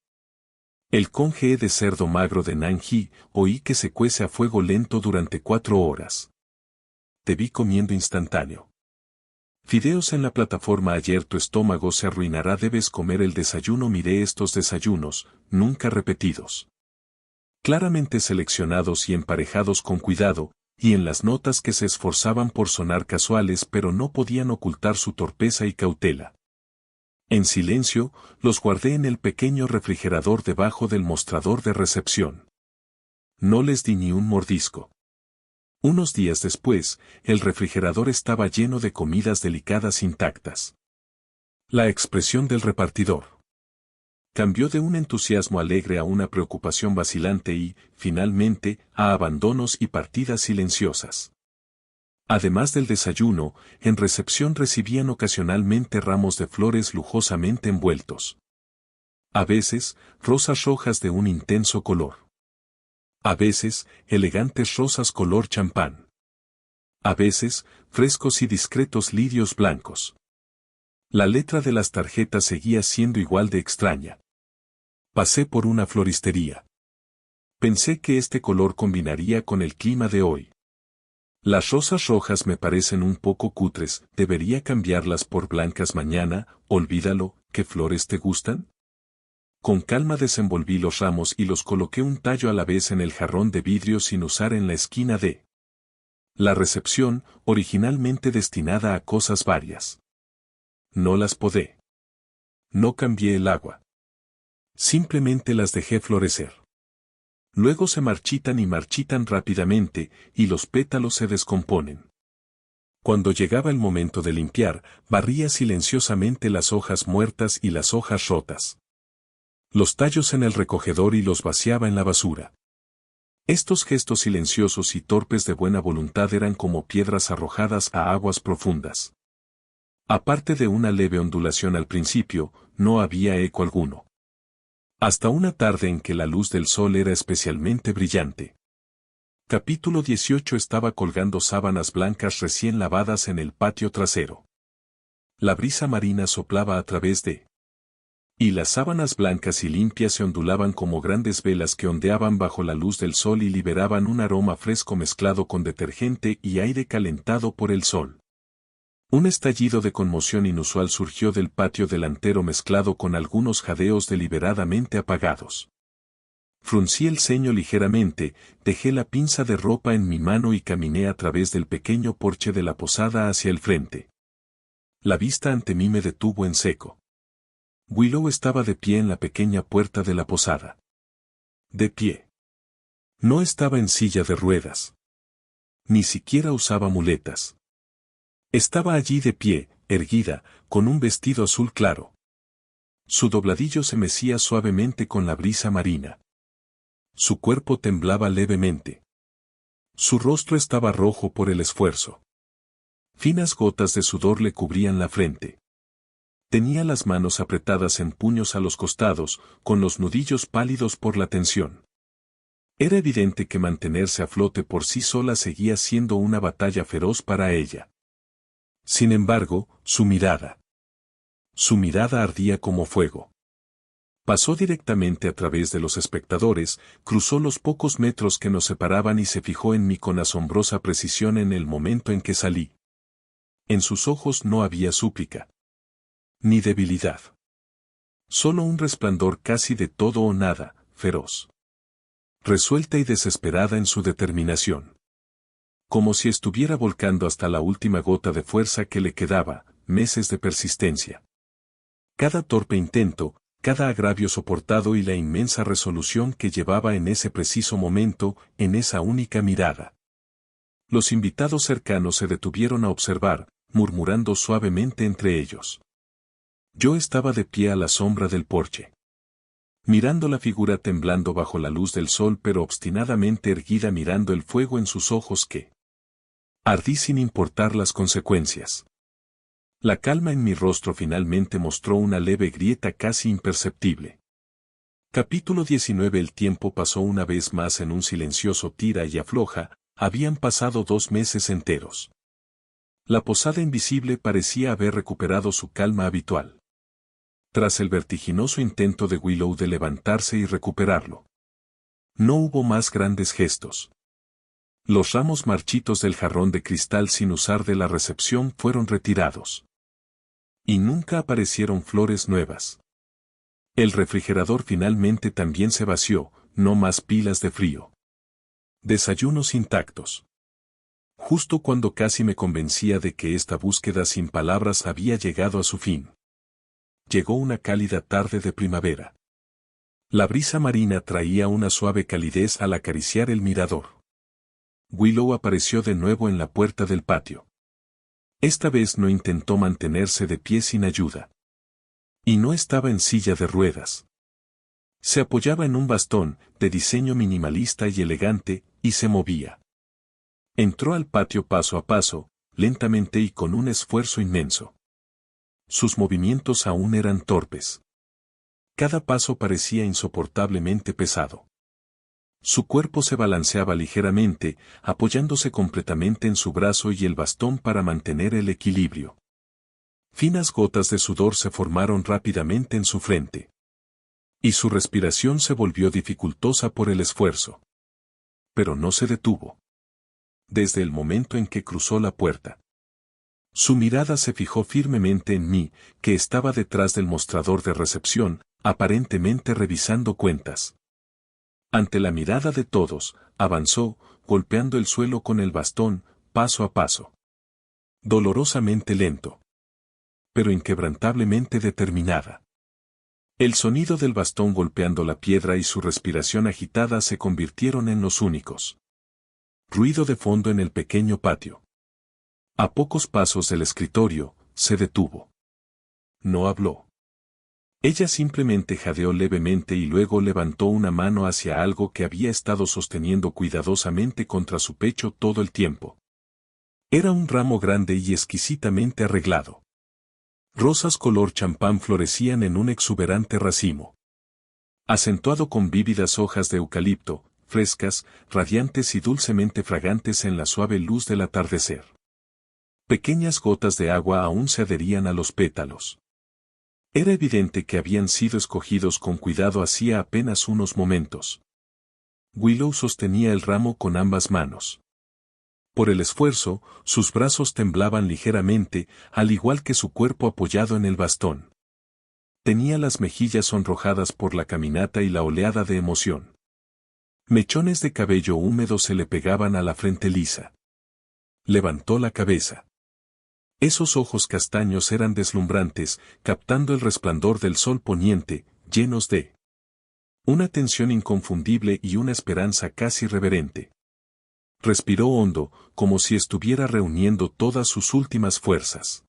El congee de cerdo magro de Nanji, oí que se cuece a fuego lento durante 4 horas. Te vi comiendo instantáneo. Fideos en la plataforma. Ayer tu estómago se arruinará. Debes comer el desayuno. Miré estos desayunos, nunca repetidos. Claramente seleccionados y emparejados con cuidado, y en las notas que se esforzaban por sonar casuales pero no podían ocultar su torpeza y cautela. En silencio, los guardé en el pequeño refrigerador debajo del mostrador de recepción. No les di ni un mordisco. Unos días después, el refrigerador estaba lleno de comidas delicadas intactas. La expresión del repartidor cambió de un entusiasmo alegre a una preocupación vacilante y, finalmente, a abandonos y partidas silenciosas. Además del desayuno, en recepción recibían ocasionalmente ramos de flores lujosamente envueltos. A veces, rosas rojas de un intenso color. A veces, elegantes rosas color champán. A veces, frescos y discretos lirios blancos. La letra de las tarjetas seguía siendo igual de extraña. Pasé por una floristería. Pensé que este color combinaría con el clima de hoy. Las rosas rojas me parecen un poco cutres, ¿debería cambiarlas por blancas mañana? Olvídalo, ¿qué flores te gustan? Con calma desenvolví los ramos y los coloqué un tallo a la vez en el jarrón de vidrio sin usar en la esquina de la recepción, originalmente destinada a cosas varias. No las podé. No cambié el agua. Simplemente las dejé florecer. Luego se marchitan y marchitan rápidamente, y los pétalos se descomponen. Cuando llegaba el momento de limpiar, barría silenciosamente las hojas muertas y las hojas rotas. Los tallos en el recogedor y los vaciaba en la basura. Estos gestos silenciosos y torpes de buena voluntad eran como piedras arrojadas a aguas profundas. Aparte de una leve ondulación al principio, no había eco alguno. Hasta una tarde en que la luz del sol era especialmente brillante. Capítulo 18. Estaba colgando sábanas blancas recién lavadas en el patio trasero. La brisa marina soplaba a través de y las sábanas blancas y limpias se ondulaban como grandes velas que ondeaban bajo la luz del sol y liberaban un aroma fresco mezclado con detergente y aire calentado por el sol. Un estallido de conmoción inusual surgió del patio delantero mezclado con algunos jadeos deliberadamente apagados. Fruncí el ceño ligeramente, dejé la pinza de ropa en mi mano y caminé a través del pequeño porche de la posada hacia el frente. La vista ante mí me detuvo en seco. Willow estaba de pie en la pequeña puerta de la posada. De pie. No estaba en silla de ruedas. Ni siquiera usaba muletas. Estaba allí de pie, erguida, con un vestido azul claro. Su dobladillo se mecía suavemente con la brisa marina. Su cuerpo temblaba levemente. Su rostro estaba rojo por el esfuerzo. Finas gotas de sudor le cubrían la frente. Tenía las manos apretadas en puños a los costados, con los nudillos pálidos por la tensión. Era evidente que mantenerse a flote por sí sola seguía siendo una batalla feroz para ella. Sin embargo, su mirada ardía como fuego. Pasó directamente a través de los espectadores, cruzó los pocos metros que nos separaban y se fijó en mí con asombrosa precisión en el momento en que salí. En sus ojos no había súplica. Ni debilidad. Solo un resplandor casi de todo o nada, feroz. Resuelta y desesperada en su determinación. Como si estuviera volcando hasta la última gota de fuerza que le quedaba, meses de persistencia. Cada torpe intento, cada agravio soportado y la inmensa resolución que llevaba en ese preciso momento, en esa única mirada. Los invitados cercanos se detuvieron a observar, murmurando suavemente entre ellos. Yo estaba de pie a la sombra del porche. Mirando la figura temblando bajo la luz del sol pero obstinadamente erguida mirando el fuego en sus ojos que ardí sin importar las consecuencias. La calma en mi rostro finalmente mostró una leve grieta casi imperceptible. Capítulo 19. El tiempo pasó una vez más en un silencioso tira y afloja, habían pasado 2 meses enteros. La posada invisible parecía haber recuperado su calma habitual. Tras el vertiginoso intento de Willow de levantarse y recuperarlo. No hubo más grandes gestos. Los ramos marchitos del jarrón de cristal sin usar de la recepción fueron retirados. Y nunca aparecieron flores nuevas. El refrigerador finalmente también se vació, no más pilas de frío. Desayunos intactos. Justo cuando casi me convencía de que esta búsqueda sin palabras había llegado a su fin. llegó una cálida tarde de primavera. La brisa marina traía una suave calidez al acariciar el mirador. Willow apareció de nuevo en la puerta del patio. Esta vez no intentó mantenerse de pie sin ayuda. Y no estaba en silla de ruedas. Se apoyaba en un bastón, de diseño minimalista y elegante, y se movía. Entró al patio paso a paso, lentamente y con un esfuerzo inmenso. Sus movimientos aún eran torpes. Cada paso parecía insoportablemente pesado. Su cuerpo se balanceaba ligeramente, apoyándose completamente en su brazo y el bastón para mantener el equilibrio. Finas gotas de sudor se formaron rápidamente en su frente. Y su respiración se volvió dificultosa por el esfuerzo. Pero no se detuvo. Desde el momento en que cruzó la puerta. Su mirada se fijó firmemente en mí, que estaba detrás del mostrador de recepción, aparentemente revisando cuentas. Ante la mirada de todos, avanzó, golpeando el suelo con el bastón, paso a paso. Dolorosamente lento. Pero inquebrantablemente determinada. El sonido del bastón golpeando la piedra y su respiración agitada se convirtieron en los únicos. Ruido de fondo en el pequeño patio. A pocos pasos del escritorio, se detuvo. No habló. Ella simplemente jadeó levemente y luego levantó una mano hacia algo que había estado sosteniendo cuidadosamente contra su pecho todo el tiempo. Era un ramo grande y exquisitamente arreglado. Rosas color champán florecían en un exuberante racimo. Acentuado con vívidas hojas de eucalipto, frescas, radiantes y dulcemente fragantes en la suave luz del atardecer. Pequeñas gotas de agua aún se adherían a los pétalos. Era evidente que habían sido escogidos con cuidado hacía apenas unos momentos. Willow sostenía el ramo con ambas manos. Por el esfuerzo, sus brazos temblaban ligeramente, al igual que su cuerpo apoyado en el bastón. Tenía las mejillas sonrojadas por la caminata y la oleada de emoción. Mechones de cabello húmedo se le pegaban a la frente lisa. Levantó la cabeza. Esos ojos castaños eran deslumbrantes, captando el resplandor del sol poniente, llenos de una tensión inconfundible y una esperanza casi reverente. Respiró hondo, como si estuviera reuniendo todas sus últimas fuerzas.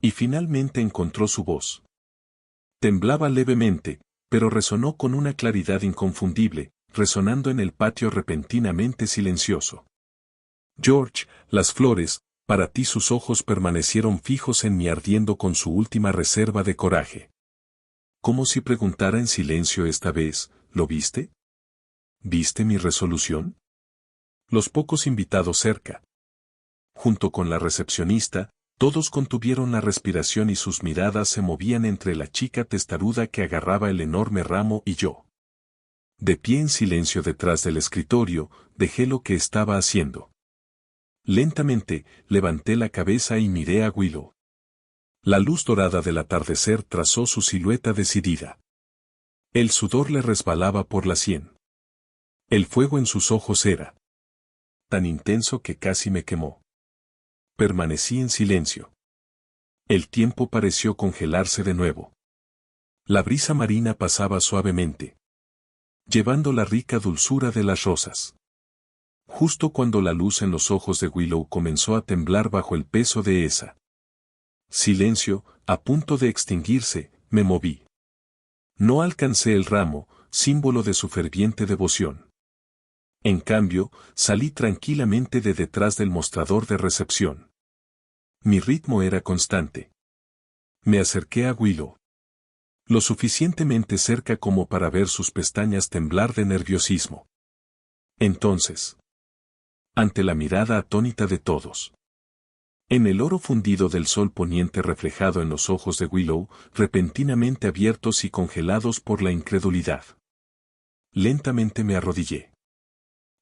Y finalmente encontró su voz. Temblaba levemente, pero resonó con una claridad inconfundible, resonando en el patio repentinamente silencioso. George, las flores, para ti sus ojos permanecieron fijos en mí ardiendo con su última reserva de coraje. Como si preguntara en silencio esta vez, ¿lo viste? ¿Viste mi resolución? Los pocos invitados cerca. Junto con la recepcionista, todos contuvieron la respiración y sus miradas se movían entre la chica testaruda que agarraba el enorme ramo y yo. De pie en silencio detrás del escritorio, dejé lo que estaba haciendo. Lentamente, levanté la cabeza y miré a Willow. La luz dorada del atardecer trazó su silueta decidida. El sudor le resbalaba por la sien. El fuego en sus ojos era tan intenso que casi me quemó. Permanecí en silencio. El tiempo pareció congelarse de nuevo. La brisa marina pasaba suavemente, llevando la rica dulzura de las rosas. Justo cuando la luz en los ojos de Willow comenzó a temblar bajo el peso de esa silencio, a punto de extinguirse, me moví. No alcancé el ramo, símbolo de su ferviente devoción. En cambio, salí tranquilamente de detrás del mostrador de recepción. Mi ritmo era constante. Me acerqué a Willow. Lo suficientemente cerca como para ver sus pestañas temblar de nerviosismo. Entonces, ante la mirada atónita de todos, en el oro fundido del sol poniente reflejado en los ojos de Willow, repentinamente abiertos y congelados por la incredulidad, lentamente me arrodillé.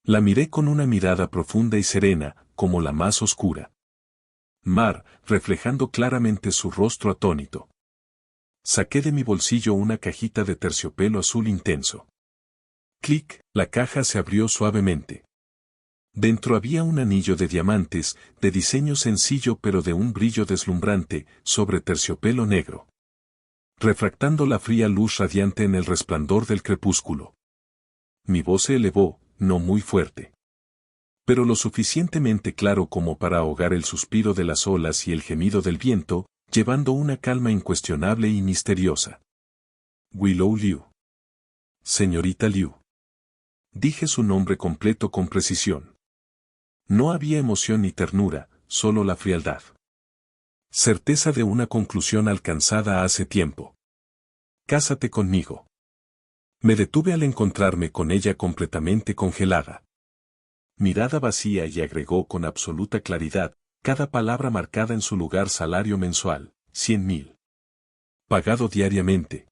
La miré con una mirada profunda y serena, como la más oscura mar, reflejando claramente su rostro atónito. Saqué de mi bolsillo una cajita de terciopelo azul intenso. Clic, la caja se abrió suavemente. Dentro había un anillo de diamantes, de diseño sencillo pero de un brillo deslumbrante, sobre terciopelo negro. refractando la fría luz radiante en el resplandor del crepúsculo. Mi voz se elevó, no muy fuerte, pero lo suficientemente claro como para ahogar el suspiro de las olas y el gemido del viento, llevando una calma incuestionable y misteriosa. Willow Liu. Señorita Liu. Dije su nombre completo con precisión. No había emoción ni ternura, solo la frialdad. Certeza de una conclusión alcanzada hace tiempo. Cásate conmigo. Me detuve al encontrarme con ella completamente congelada. Mirada vacía, y agregó con absoluta claridad, cada palabra marcada en su lugar: salario mensual, 100.000. Pagado diariamente.